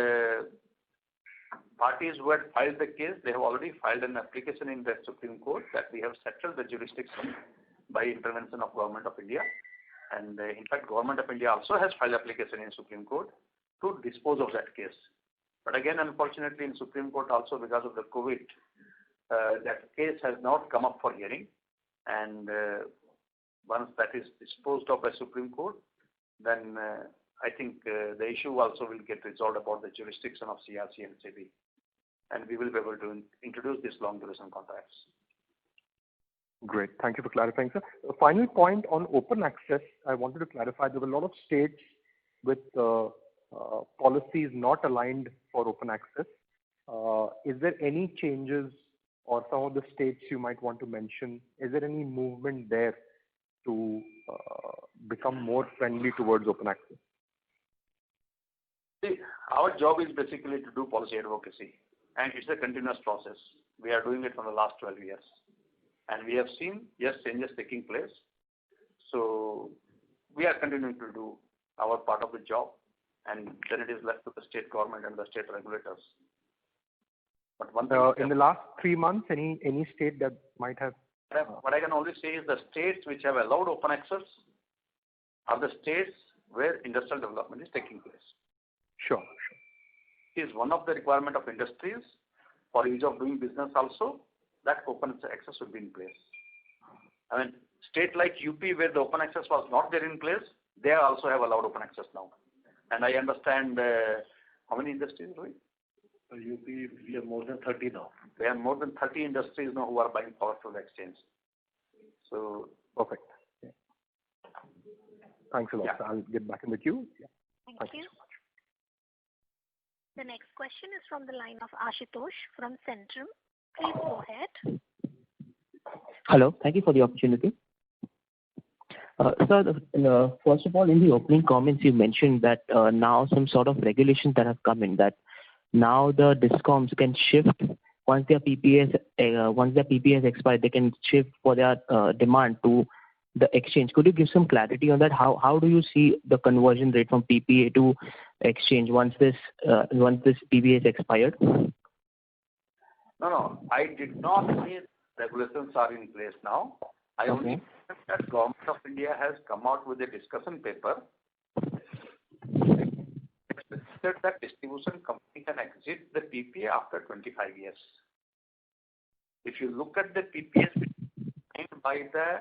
parties who had filed the case, they have already filed an application in the Supreme Court that we have settled the jurisdiction by intervention of Government of India. And in fact, Government of India also has filed application in Supreme Court to dispose of that case. But again, unfortunately, in Supreme Court also because of the COVID, that case has not come up for hearing. And once that is disposed of by Supreme Court, then I think the issue also will get resolved about the jurisdiction of CERC and SEBI. And we will be able to introduce these long duration contracts. Great. Thank you for clarifying, sir. A final point on open access, I wanted to clarify there were a lot of states with policies not aligned for open access. Is there any changes or some of the states you might want to mention? Is there any movement there to become more friendly towards open access? See, our job is basically to do policy advocacy, and it's a continuous process. We are doing it for the last 12 years. And we have seen, yes, changes taking place. So we are continuing to do our part of the job, and then it is left to the state government and the state regulators. But one thing in the last 3 months, any state that might have? What I can only say is the states which have allowed open access are the states where industrial development is taking place. Sure. It is one of the requirement of industries for ease of doing business also that open access should be in place. I mean, state like UP where the open access was not there in place, they also have allowed open access now. And I understand how many industries, Rohit? UP, we have more than 30 now. We have more than 30 industries now who are buying power through the exchange. So perfect. Yeah. Thanks a lot. Yeah. I'll get back in the queue. Yeah. Thank you. So much. The next question is from the line of Ashutosh from Centrum. Please go ahead. Hello. Thank you for the opportunity. Sir, first of all, in the opening comments, you mentioned that now some sort of regulations that have come in, that now the discoms can shift once their PPAs expire, they can shift for their demand to the exchange. Could you give some clarity on that? How do you see the conversion rate from PPA to exchange once this PPA is expired? No. I did not say regulations are in place now. I only said that Government of India has come out with a discussion paper that distribution company can exit the PPA after 25 years. If you look at the PPAs signed by the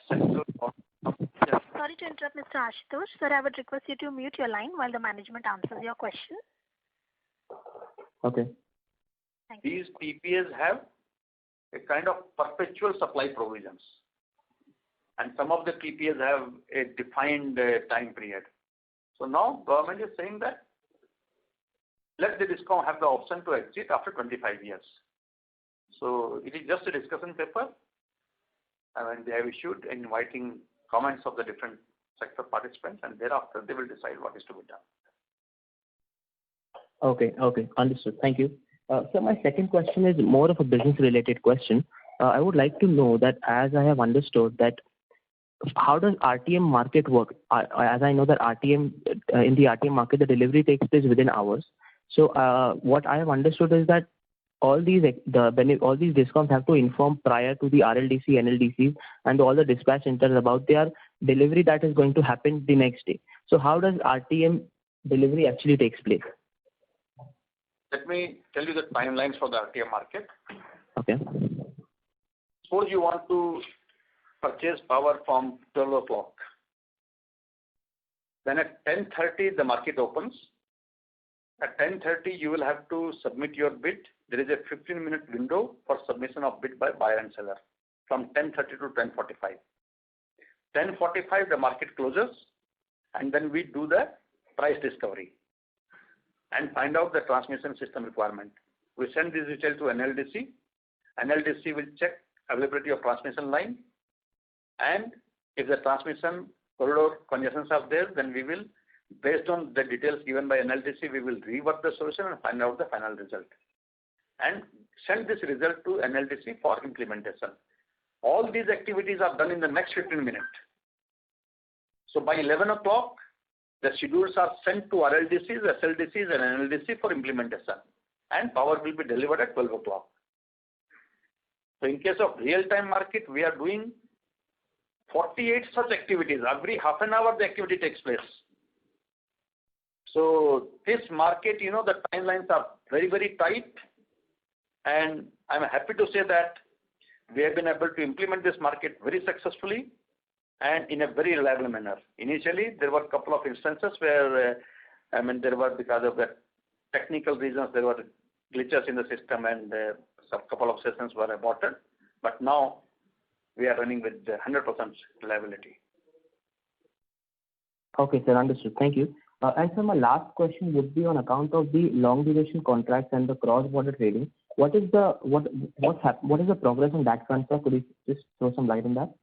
central government. Sorry to interrupt, Mr. Ashutosh. Sir, I would request you to mute your line while the management answers your question. Okay. Thank you. These PPAs have a kind of perpetual supply provisions. And some of the PPAs have a defined time period. So now government is saying that let the DISCOM have the option to exit after 25 years. So it is just a discussion paper. And they have issued inviting comments of the different sector participants, and thereafter they will decide what is to be done. Okay. Understood. Thank you. So my second question is more of a business-related question. I would like to know that, as I have understood, that how does RTM market work? As I know that in the RTM market, the delivery takes place within hours. So what I have understood is that all these DISCOMs have to inform prior to the RLDC, NLDCs, and all the dispatch centers about their delivery that is going to happen the next day. So how does RTM delivery actually takes place? Let me tell you the timelines for the RTM market. Okay. Suppose you want to purchase power from 12 o'clock. Then at 10:30 the market opens. At 10:30 you will have to submit your bid. There is a 15-minute window for submission of bid by buyer and seller from 10:30 to 10:45. 10:45 the market closes, and then we do the price discovery and find out the transmission system requirement. We send this detail to NLDC. NLDC will check availability of transmission line, and if the transmission corridor congestions are there, then we will, based on the details given by NLDC, we will rework the solution and find out the final result and send this result to NLDC for implementation. All these activities are done in the next 15 minutes. So by 11 o'clock, the schedules are sent to RLDCs, SLDCs and NLDC for implementation, and power will be delivered at 12 o'clock. So in case of real-time market, we are doing 48 such activities. Every half an hour the activity takes place. So this market, the timelines are very, very tight, and I'm happy to say that we have been able to implement this market very successfully and in a very reliable manner. Initially, there were a couple of instances where, there were, because of the technical reasons, there were glitches in the system and a couple of sessions were aborted. But now we are running with 100% reliability. Okay, sir. Understood. Thank you. And so my last question would be on account of the long duration contracts and the cross-border trading. What is the progress on that front, sir? Could you just throw some light on that?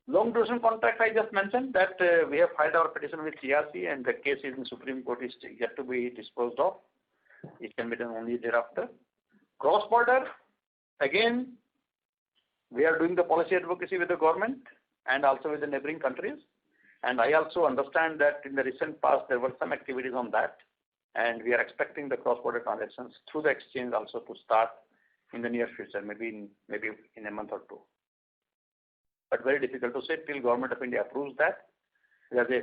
Long duration contract, I just mentioned that we have filed our petition with CERC, and the case is in Supreme Court is yet to be disposed of. It can be done only thereafter. Cross-border, again, we are doing the policy advocacy with the government and also with the neighboring countries. And I also understand that in the recent past there were some activities on that, and we are expecting the cross-border transactions through the exchange also to start in the near future, maybe in a month or two. But very difficult to say till Government of India approves that. Because the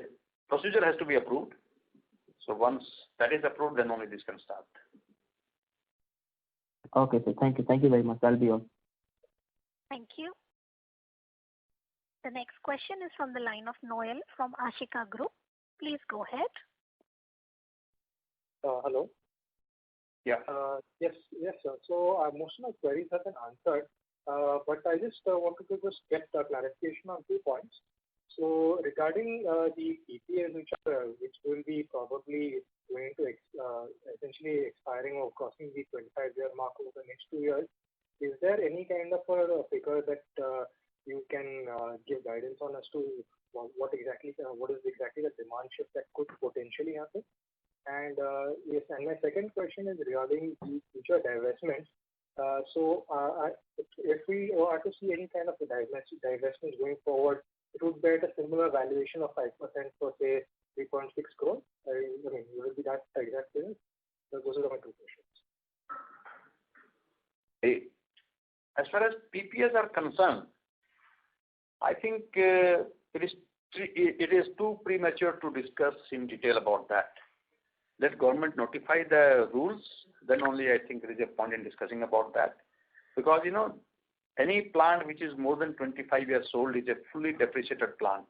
procedure has to be approved. So once that is approved, then only this can start. Okay, sir. Thank you. Thank you very much. That'll be all. Thank you. The next question is from the line of Noel from Ashika Group. Please go ahead. Hello. Yeah. Yes, sir. So most of my queries have been answered, but I just wanted to just get clarification on 2 points. So regarding the PPAs which will be probably going to essentially expiring or crossing the 25-year mark over the next 2 years, is there any kind of a figure that you can give guidance on as to what is exactly the demand shift that could potentially happen? And yes, and my second question is regarding the future divestments. So if we are to see any kind of a divestment going forward, it would be at a similar valuation of 5% for say 3.6 crore. I mean, will it be that exact figure? So those are my 2 questions. As far as PPAs are concerned, I think it is too premature to discuss in detail about that. Let government notify the rules, then only I think there is a point in discussing about that. Because, any plant which is more than 25 years old is a fully depreciated plant.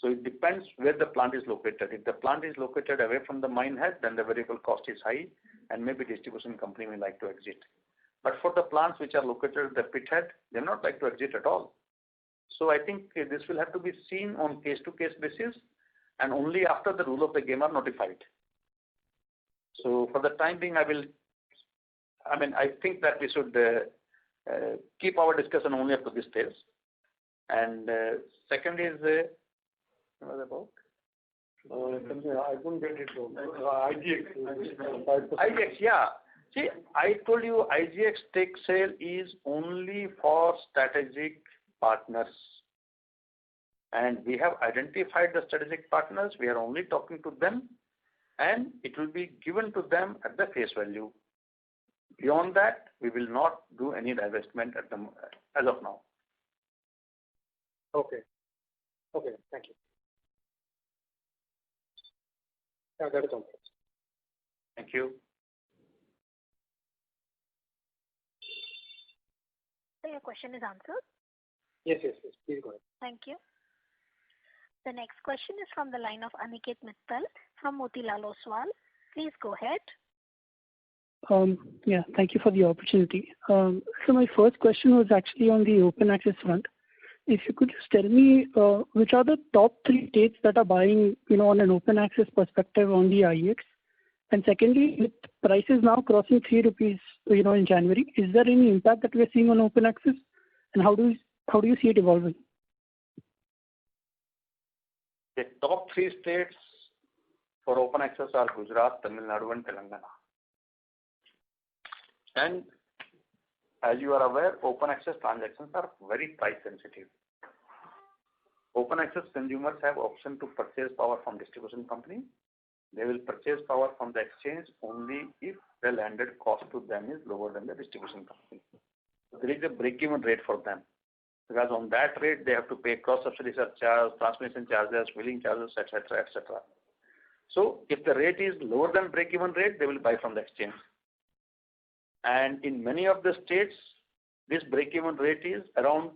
So it depends where the plant is located. If the plant is located away from the mine head, then the variable cost is high and maybe distribution company may like to exit. But for the plants which are located at the pit head, they are not like to exit at all. So I think this will have to be seen on case-to-case basis and only after the rule of the game are notified. So for the time being, I think that we should keep our discussion only up to this stage. And second is, what was about? I couldn't get it. IGX. IGX, yeah. See, I told you IGX stake sale is only for strategic partners. And we have identified the strategic partners. We are only talking to them. And it will be given to them at the face value. Beyond that, we will not do any divestment as of now. Okay, thank you. Yeah, that is all. Thank you. So your question is answered? Yes, please go ahead. Thank you. The next question is from the line of Aniket Mittal from Motilal Oswal. Please go ahead. Yeah, thank you for the opportunity. So my first question was actually on the open access front. If you could just tell me which are the top 3 states that are buying, on an open access perspective on the IEX. And secondly, with prices now crossing 3 rupees, in January, is there any impact that we are seeing on open access? And how do you see it evolving? The top 3 states for open access are Gujarat, Tamil Nadu, and Telangana. And as you are aware, open access transactions are very price sensitive. Open access consumers have option to purchase power from distribution company. They will purchase power from the exchange only if the landed cost to them is lower than the distribution company. So there is a break-even rate for them. Because on that rate, they have to pay cross-subsidy surcharge, transmission charges, billing charges, etc., etc. So if the rate is lower than break-even rate, they will buy from the exchange. And in many of the states, this break-even rate is around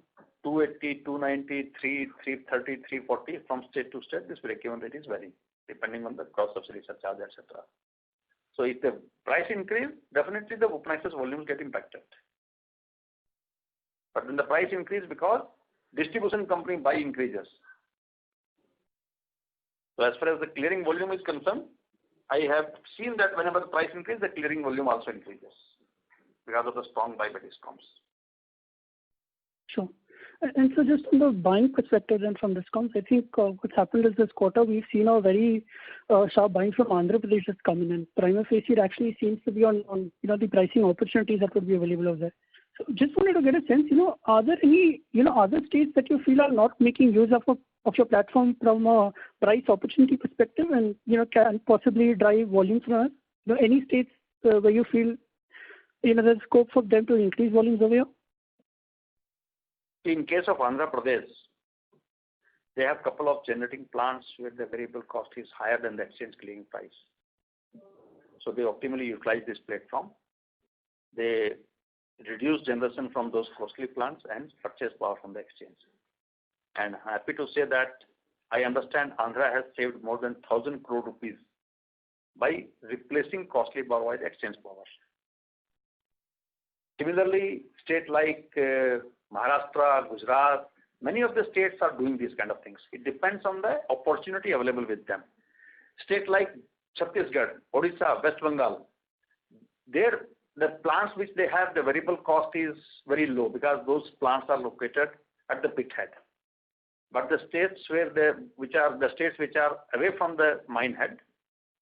280, 290, 330, 340. From state to state, this break-even rate is varying, depending on the cross-subsidy surcharge, etc. So if the price increase, definitely the open access volumes get impacted. But when the price increase, because distribution company buy increases. So as far as the clearing volume is concerned, I have seen that whenever the price increases, the clearing volume also increases because of the strong buy by DISCOMs. Sure. And so just from the buying perspective and from DISCOMs, I think what's happened is this quarter we've seen a very sharp buying from Andhra Pradesh that's coming in. Prima facie, it actually seems to be on the pricing opportunities that would be available over there. So just wanted to get a sense, are there any other states that you feel are not making use of of your platform from a price opportunity perspective, and can possibly drive volumes for us? Any states where you feel there's scope for them to increase volumes over here? In case of Andhra Pradesh, they have a couple of generating plants where the variable cost is higher than the exchange clearing price. So they optimally utilize this platform. They reduce generation from those costly plants and purchase power from the exchange. And happy to say that I understand Andhra has saved more than 1,000 crore rupees by replacing costly power with exchange power. Similarly, state like Maharashtra, Gujarat, many of the states are doing these kind of things. It depends on the opportunity available with them. State like Chhattisgarh, Odisha, West Bengal, the plants which they have, the variable cost is very low because those plants are located at the pit head. But the states which are away from the mine head,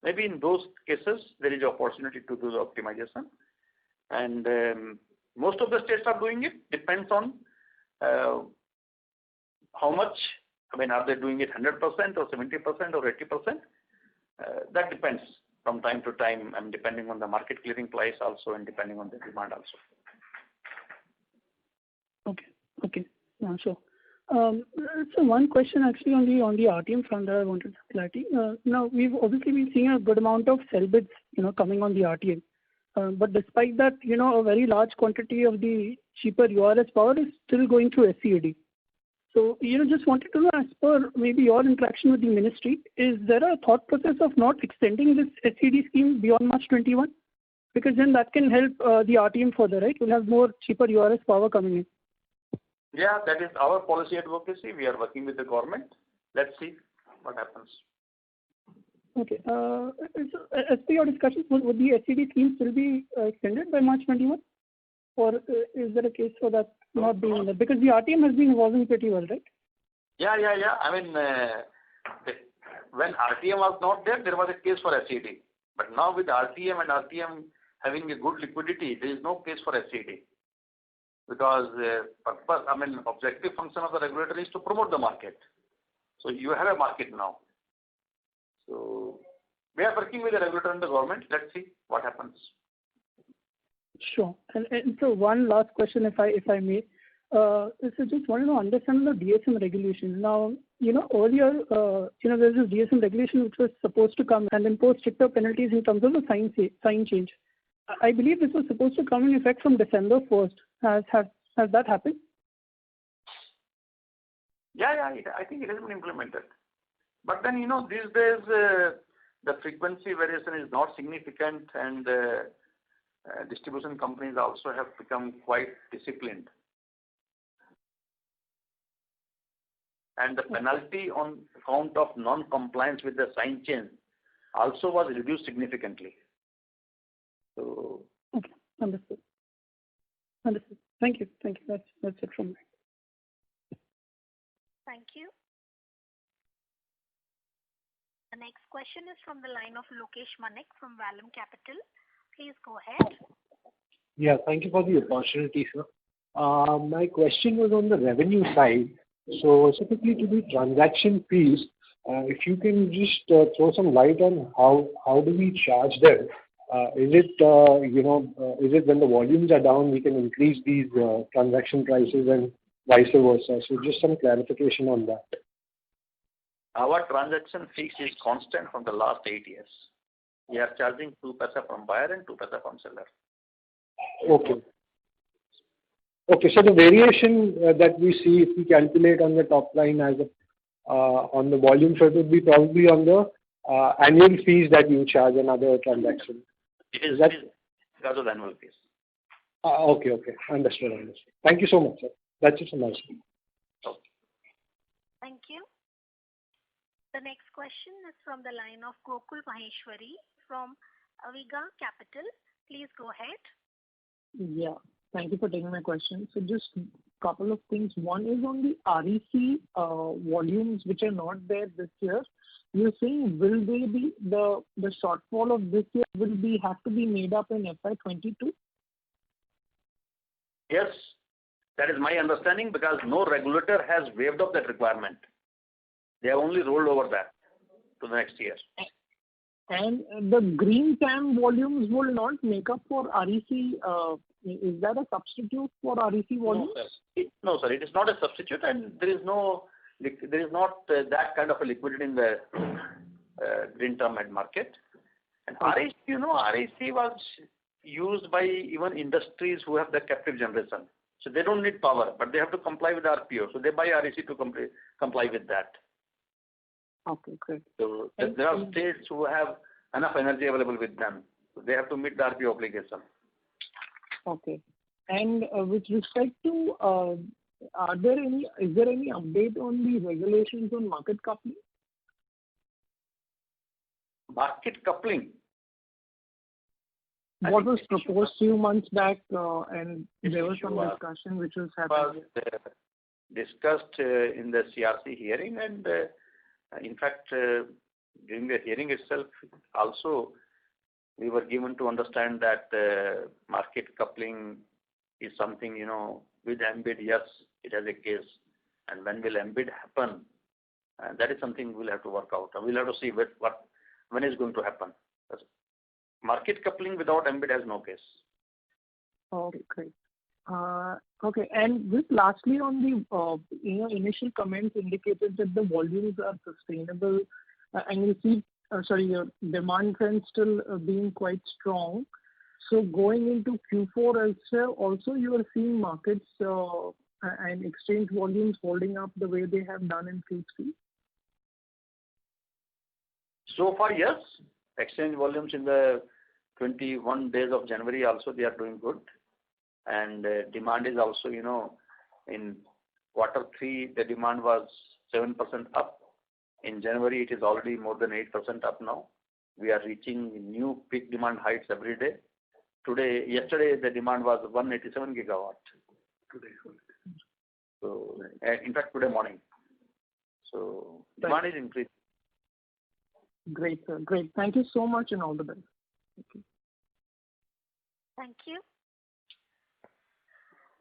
maybe in those cases there is opportunity to do the optimization. And most of the states are doing it. Depends on how much. I mean, are they doing it 100% or 70% or 80%? That depends from time to time, and depending on the market clearing price also, and depending on the demand also. Okay. Sure. So one question actually on the RTM front that I wanted clarity. Now we've obviously been seeing a good amount of sell bids, coming on the RTM. But despite that, a very large quantity of the cheaper URS power is still going through SCAD. So, just wanted to know, as per maybe your interaction with the ministry, is there a thought process of not extending this SCD scheme beyond March 21? Because then that can help the RTM further, right? We'll have more cheaper URS power coming in. Yeah, that is our policy advocacy. We are working with the government. Let's see what happens. Okay. So as per your discussions, would the SCD scheme still be extended by March 21? Or is there a case for that not being there? Because the RTM has been evolving pretty well, right? Yeah. I mean, when RTM was not there, there was a case for SCD. But now with RTM and RTM having a good liquidity, there is no case for SCD. Because objective function of the regulator is to promote the market. So you have a market now. So we are working with the regulator and the government. Let's see what happens. Sure. And so one last question, if I may. So just wanted to understand the DSM regulation. Now, earlier, there's this DSM regulation which was supposed to come and impose stricter penalties in terms of the sign change. I believe this was supposed to come in effect from December 1st. Has that happened? Yeah. I think it has been implemented. But then, these days, the frequency variation is not significant, and distribution companies also have become quite disciplined. And the penalty on account of non-compliance with the sign change also was reduced significantly. So. Okay, understood. Thank you. That's it from me. Thank you. The next question is from the line of Lokesh Manik from Vallum Capital. Please go ahead. Yeah, thank you for the opportunity, sir. My question was on the revenue side. So specifically to the transaction fees, if you can just throw some light on how do we charge them? Is it when the volumes are down, we can increase these transaction prices and vice versa? So just some clarification on that. Our transaction fee is constant from the last 8 years. We are charging 2 paisa from buyer and 2 paisa from seller. Okay. So the variation that we see, if we calculate on the top line as on the volume, so it would be probably on the annual fees that you charge on other transactions. It is because of the annual fees. Okay. Understood. Thank you so much, sir. That's it from my side. Okay. Thank you. The next question is from the line of Gokul Maheshwari from Aviga Capital. Please go ahead. Yeah, thank you for taking my question. So just a couple of things. One is on the REC volumes which are not there this year. You're saying will they be the shortfall of this year have to be made up in FY22? Yes, that is my understanding, because no regulator has waived off that requirement. They have only rolled over that to the next year. And the green TAM volumes will not make up for REC. Is that a substitute for REC volumes? No, sir. It is not a substitute, and there is not that kind of a liquidity in the green term and market. And REC, REC was used by even industries who have the captive generation. So they don't need power, but they have to comply with RPO. So they buy REC to comply with that. Okay, great. So there are states who have enough energy available with them. So they have to meet the RPO obligation. Okay. And with respect to, is there any update on the regulations on market coupling? Market coupling? What was proposed few months back, and there was some discussion which was happening. Discussed in the CRC hearing, and in fact, during the hearing itself, also we were given to understand that market coupling is something, with MBID, yes, it has a case. And when will MBID happen? That is something we'll have to work out. We'll have to see when it's going to happen. Market coupling without MBID has no case. Okay, great. Okay, and just lastly on the initial comments indicated that the volumes are sustainable, and you see, your demand trend still being quite strong. So going into Q4 also you are seeing markets and exchange volumes holding up the way they have done in Q3? So far, yes. Exchange volumes in the 21 days of January also, they are doing good. And demand is also, in Q3, the demand was 7% up. In January, it is already more than 8% up now. We are reaching new peak demand heights every day. Yesterday, the demand was 187 gigawatt. Today. So, in fact, today morning. So, demand is increasing. Great, sir. Great. Thank you so much and all the best. Thank you. Thank you.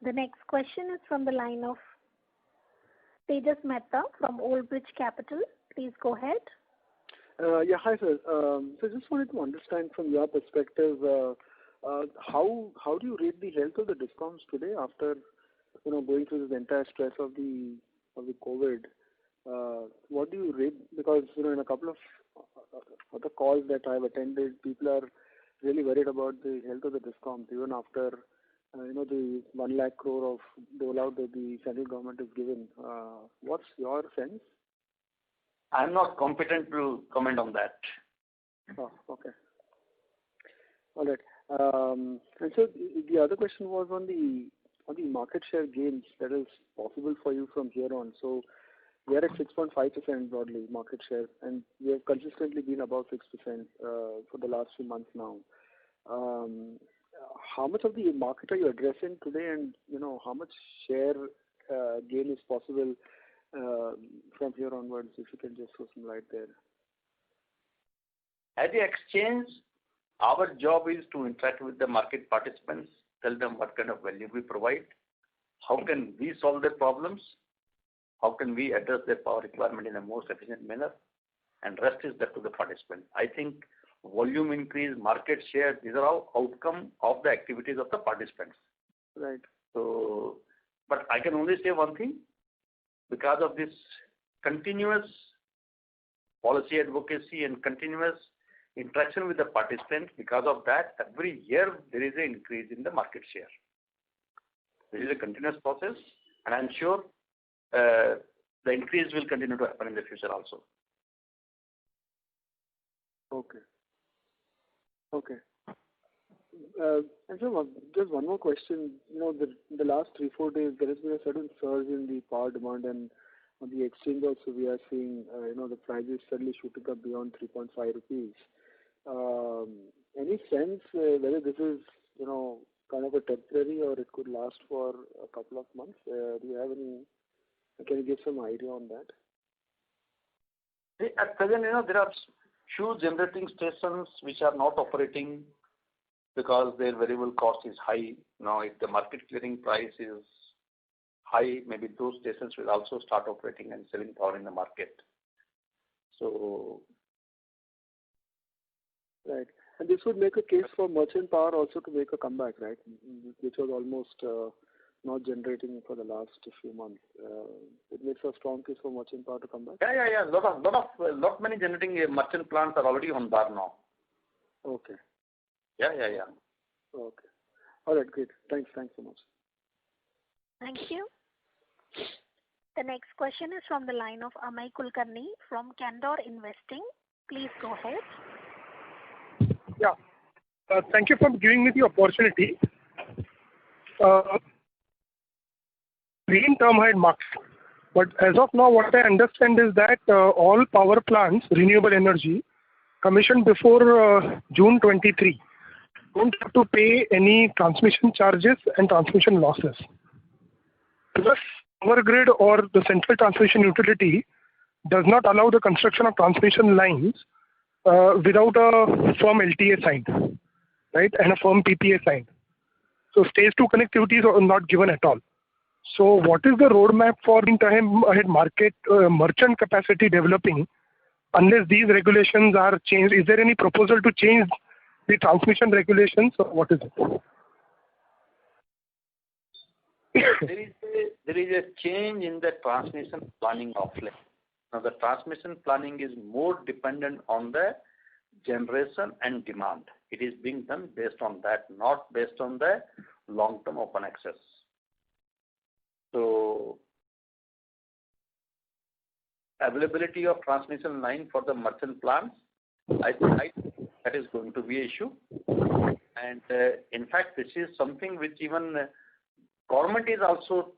The next question is from the line of Tejas Mehta from Old Bridge Capital. Please go ahead. Yeah, hi sir. So just wanted to understand from your perspective, how do you rate the health of the DISCOMs today after going through this entire stress of the COVID? What do you rate? Because in a couple of other calls that I've attended, people are really worried about the health of the DISCOMs even after the 1 lakh crore of rollout that the central government has given. What's your sense? I'm not competent to comment on that. Oh, okay. All right. And so the other question was on the market share gains that is possible for you from here on. So we are at 6.5% broadly market share, and we have consistently been above 6% for the last few months now. How much of the market are you addressing today, and how much share gain is possible from here onwards? If you can just throw some light there. At the exchange, our job is to interact with the market participants, tell them what kind of value we provide, how can we solve their problems, how can we address their power requirement in a most efficient manner, and rest is left to the participant. I think volume increase, market share, these are all outcome of the activities of the participants. Right. So, but I can only say one thing, because of this continuous policy advocacy and continuous interaction with the participants, because of that, every year there is an increase in the market share. This is a continuous process, and I'm sure the increase will continue to happen in the future also. Okay. Okay. And so just one more question. The last 3-4 days, there has been a sudden surge in the power demand, and on the exchange also we are seeing, the prices suddenly shooting up beyond 3.5 rupees. Any sense whether this is, kind of a temporary or it could last for a couple of months? Do you have can you give some idea on that? At present, there are few generating stations which are not operating because their variable cost is high. Now, if the market clearing price is high, maybe those stations will also start operating and selling power in the market. So, right. And this would make a case for merchant power also to make a comeback, right? Which was almost not generating for the last few months. It makes a strong case for merchant power to come back. Yeah. Lot many generating merchant plants are already on bar now. Okay. Yeah. Okay. All right, great. Thanks so much. Thank you. The next question is from the line of Amay Kulkarni from Candor Investing. Please go ahead. Yeah. Thank you for giving me the opportunity. Green term-ahead market. But as of now, what I understand is that all power plants, renewable energy, commissioned before June 23, don't have to pay any transmission charges and transmission losses. Plus, power grid or the central transmission utility does not allow the construction of transmission lines without a firm LTA signed, right, and a firm PPA signed. So stage 2 connectivities are not given at all. So what is the roadmap for the time-ahead market merchant capacity developing unless these regulations are changed? Is there any proposal to change the transmission regulations, or what is it? There is a change in the transmission planning of late. Now the transmission planning is more dependent on the generation and demand. It is being done based on that, not based on the long-term open access. So availability of transmission line for the merchant plants, I think that is going to be an issue. And in fact, this is something which even government is also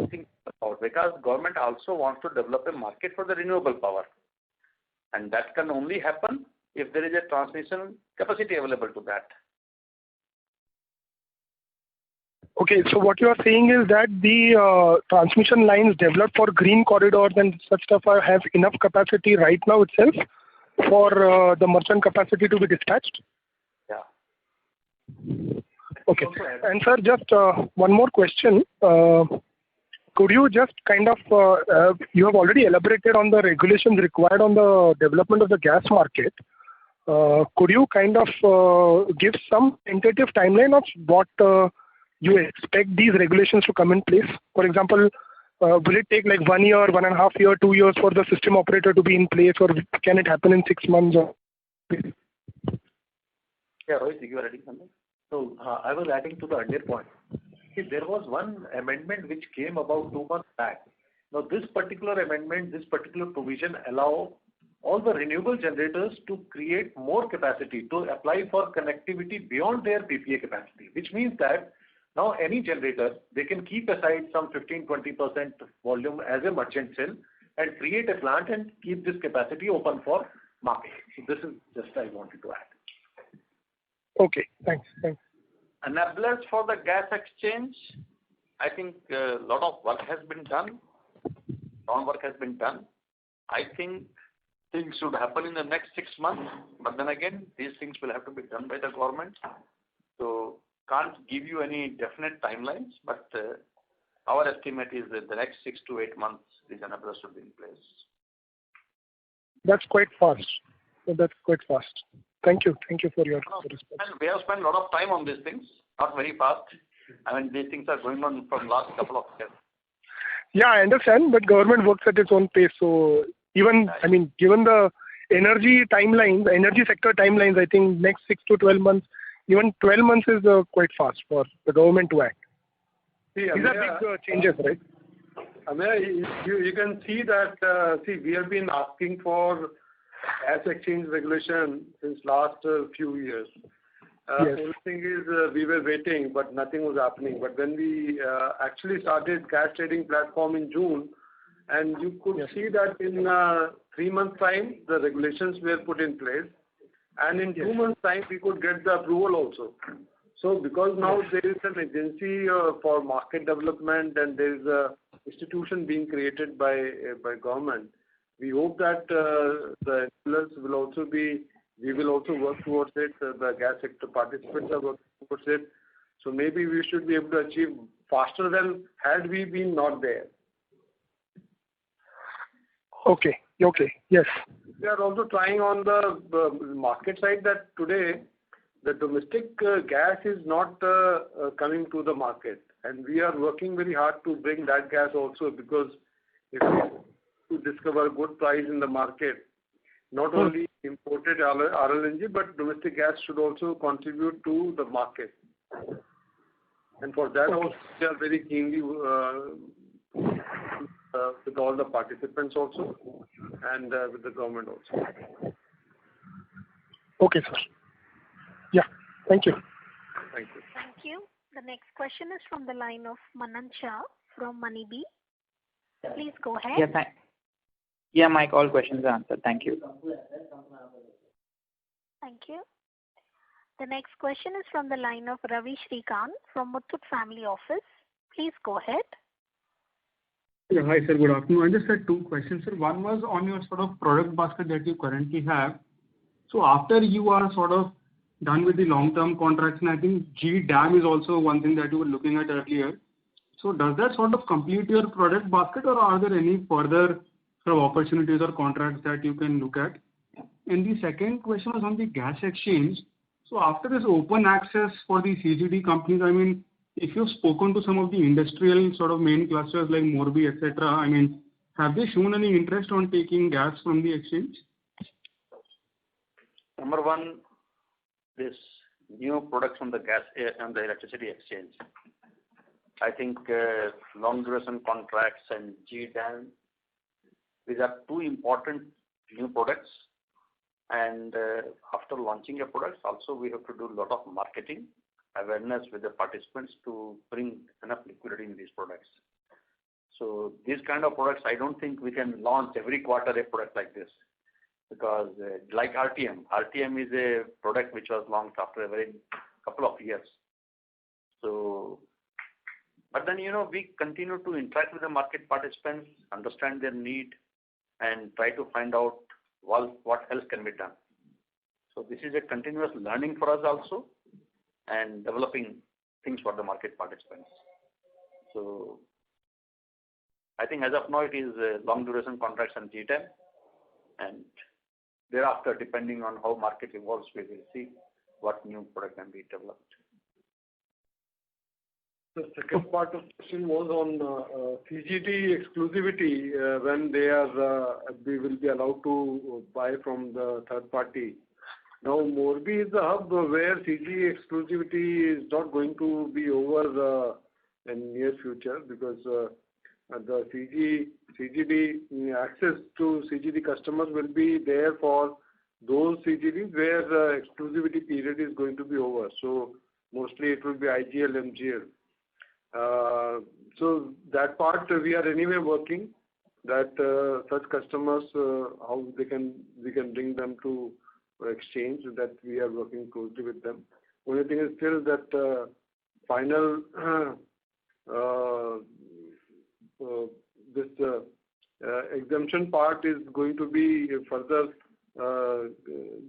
thinking about, because government also wants to develop a market for the renewable power. And that can only happen if there is a transmission capacity available to that. Okay, so what you are saying is that the transmission lines developed for green corridors and such stuff have enough capacity right now itself for the merchant capacity to be dispatched? Yeah. Okay. And sir, just one more question. Could you just kind of, you have already elaborated on the regulations required on the development of the gas market. Could you kind of give some tentative timeline of what you expect these regulations to come in place? For example, will it take like 1 year, 1.5 years, 2 years for the system operator to be in place, or can it happen in 6 months? Or... Yeah, Rohit, you were adding something? So I was adding to the earlier point. See, there was one amendment which came about 2 months back. Now this particular amendment, this particular provision allow all the renewable generators to create more capacity, to apply for connectivity beyond their PPA capacity, which means that now any generator, they can keep aside some 15-20% volume as a merchant sale and create a plant and keep this capacity open for market. So this is just I wanted to add. Okay, thanks. Enablers for the gas exchange, I think a lot of work has been done. Groundwork has been done. I think things should happen in the next 6 months, but then again, these things will have to be done by the government. So can't give you any definite timelines, but our estimate is that the next 6 to 8 months, these enablers should be in place. That's quite fast. Thank you for your response. And we have spent a lot of time on these things, not very fast. I mean, these things are going on from last couple of years. Yeah, I understand, but government works at its own pace. So even, I mean, given the energy timeline, the energy sector timelines, I think next 6 to 12 months, even 12 months is quite fast for the government to act. See, these are big changes, right? Amir, you can see that, we have been asking for gas exchange regulation since last few years. Yes. Only thing is we were waiting, but nothing was happening. But when we actually started gas trading platform in June, and you could see that in 3 months' time, the regulations were put in place. And in 2 months' time, we could get the approval also. So because now there is an agency for market development and there is a institution being created by government, we hope that the influence will also be, we will also work towards it. The gas sector participants are working towards it. So maybe we should be able to achieve faster than had we been not there. Okay. Yes. We are also trying on the market side that today the domestic gas is not coming to the market, and we are working very hard to bring that gas also, because if we discover good price in the market, not only imported RLNG, but domestic gas should also contribute to the market. And for that also, we are very keenly with all the participants also, and with the government also. Okay, sir. Yeah, thank you. Thank you. Thank you. The next question is from the line of Manan Shah from Moneybee. Please go ahead. Yeah, my all questions are answered. Thank you. Thank you. The next question is from the line of Ravi Srikant from Muthoot Family Office. Please go ahead. Yeah, hi sir, good afternoon. I just had two questions, sir. One was on your sort of product basket that you currently have. So after you are sort of done with the long-term contracts, and I think GDAM is also one thing that you were looking at earlier. So does that sort of complete your product basket, or are there any further sort of opportunities or contracts that you can look at? And the second question was on the gas exchange. So after this open access for the CGD companies, I mean, if you've spoken to some of the industrial sort of main clusters like Morbi, etc., I mean, have they shown any interest on taking gas from the exchange? Number one, this new products from the gas and the electricity exchange. I think long duration contracts and GDAM, these are two important new products. And after launching a product, also we have to do a lot of marketing awareness with the participants to bring enough liquidity in these products. So these kind of products, I don't think we can launch every quarter a product like this, because like RTM is a product which was launched after a very couple of years. So, but then we continue to interact with the market participants, understand their need, and try to find out what else can be done. So this is a continuous learning for us also, and developing things for the market participants. So I think as of now it is long duration contracts and GDAM, and thereafter, depending on how market evolves, we will see what new product can be developed. The second part of the question was on CGD exclusivity, when we will be allowed to buy from the third party. Now, Morbi is the hub where CGD exclusivity is not going to be over in near future, because the CGD access to CGD customers will be there for those CGDs where the exclusivity period is going to be over. So mostly it will be IGL, MGL. So that part we are anyway working, that such customers, how we can bring them to exchange, that we are working closely with them. Only thing is still that final this exemption part is going to be further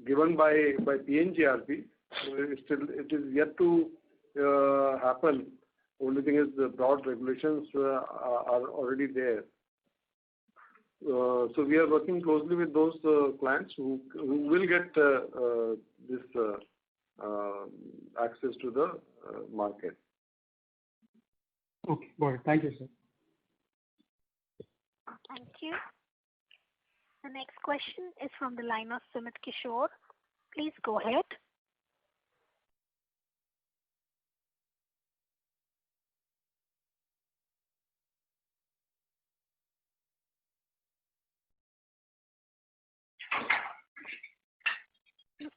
given by PNGRB. So it is yet to happen. Only thing is the broad regulations are already there. So we are working closely with those clients who will get this access to the market. Okay, got it. Thank you, sir. Thank you. The next question is from the line of Sumit Kishore. Please go ahead.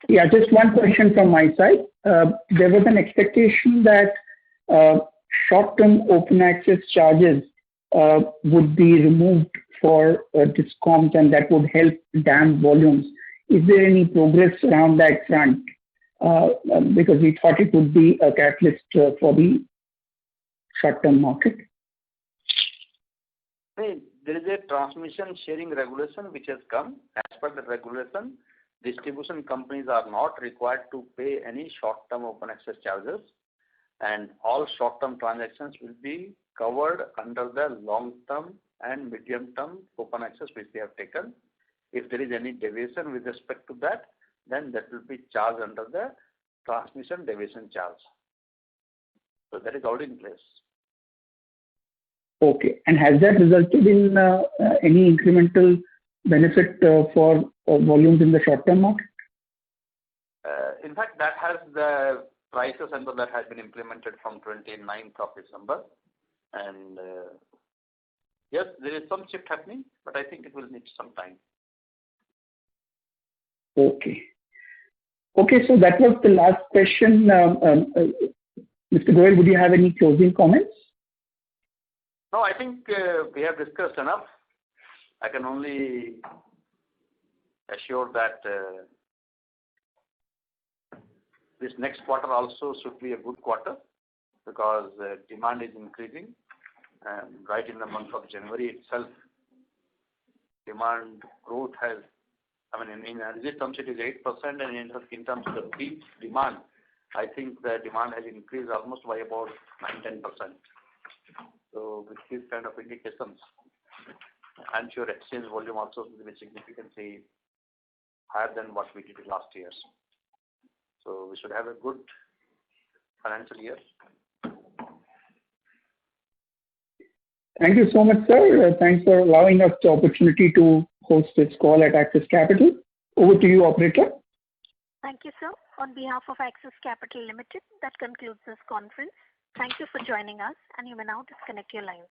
Yeah, just one question from my side. There was an expectation that short-term open access charges would be removed for discoms, and that would help DAM volumes. Is there any progress around that front? Because we thought it would be a catalyst for the short-term market. There is a transmission sharing regulation which has come. As per the regulation, distribution companies are not required to pay any short-term open access charges, and all short-term transactions will be covered under the long-term and medium-term open access which they have taken. If there is any deviation with respect to that, then that will be charged under the transmission deviation charge. So that is already in place. Okay. And has that resulted in any incremental benefit for volumes in the short-term market? In fact, that has the prices and that has been implemented from 29th of December. And yes, there is some shift happening, but I think it will need some time. Okay. Okay, so that was the last question. Mr. Goyal, would you have any closing comments? No, I think we have discussed enough. I can only assure that this next quarter also should be a good quarter because demand is increasing. And right in the month of January itself, demand growth has, in energy terms it is 8%, and in terms of the peak demand, I think the demand has increased almost by about 9-10%. So with these kind of indications, I'm sure exchange volume also will be significantly higher than what we did last year. So we should have a good financial year. Thank you so much, sir. Thanks for allowing us the opportunity to host this call at Axis Capital. Over to you, operator. Thank you, sir. On behalf of Axis Capital Limited, that concludes this conference. Thank you for joining us, and you may now disconnect your line.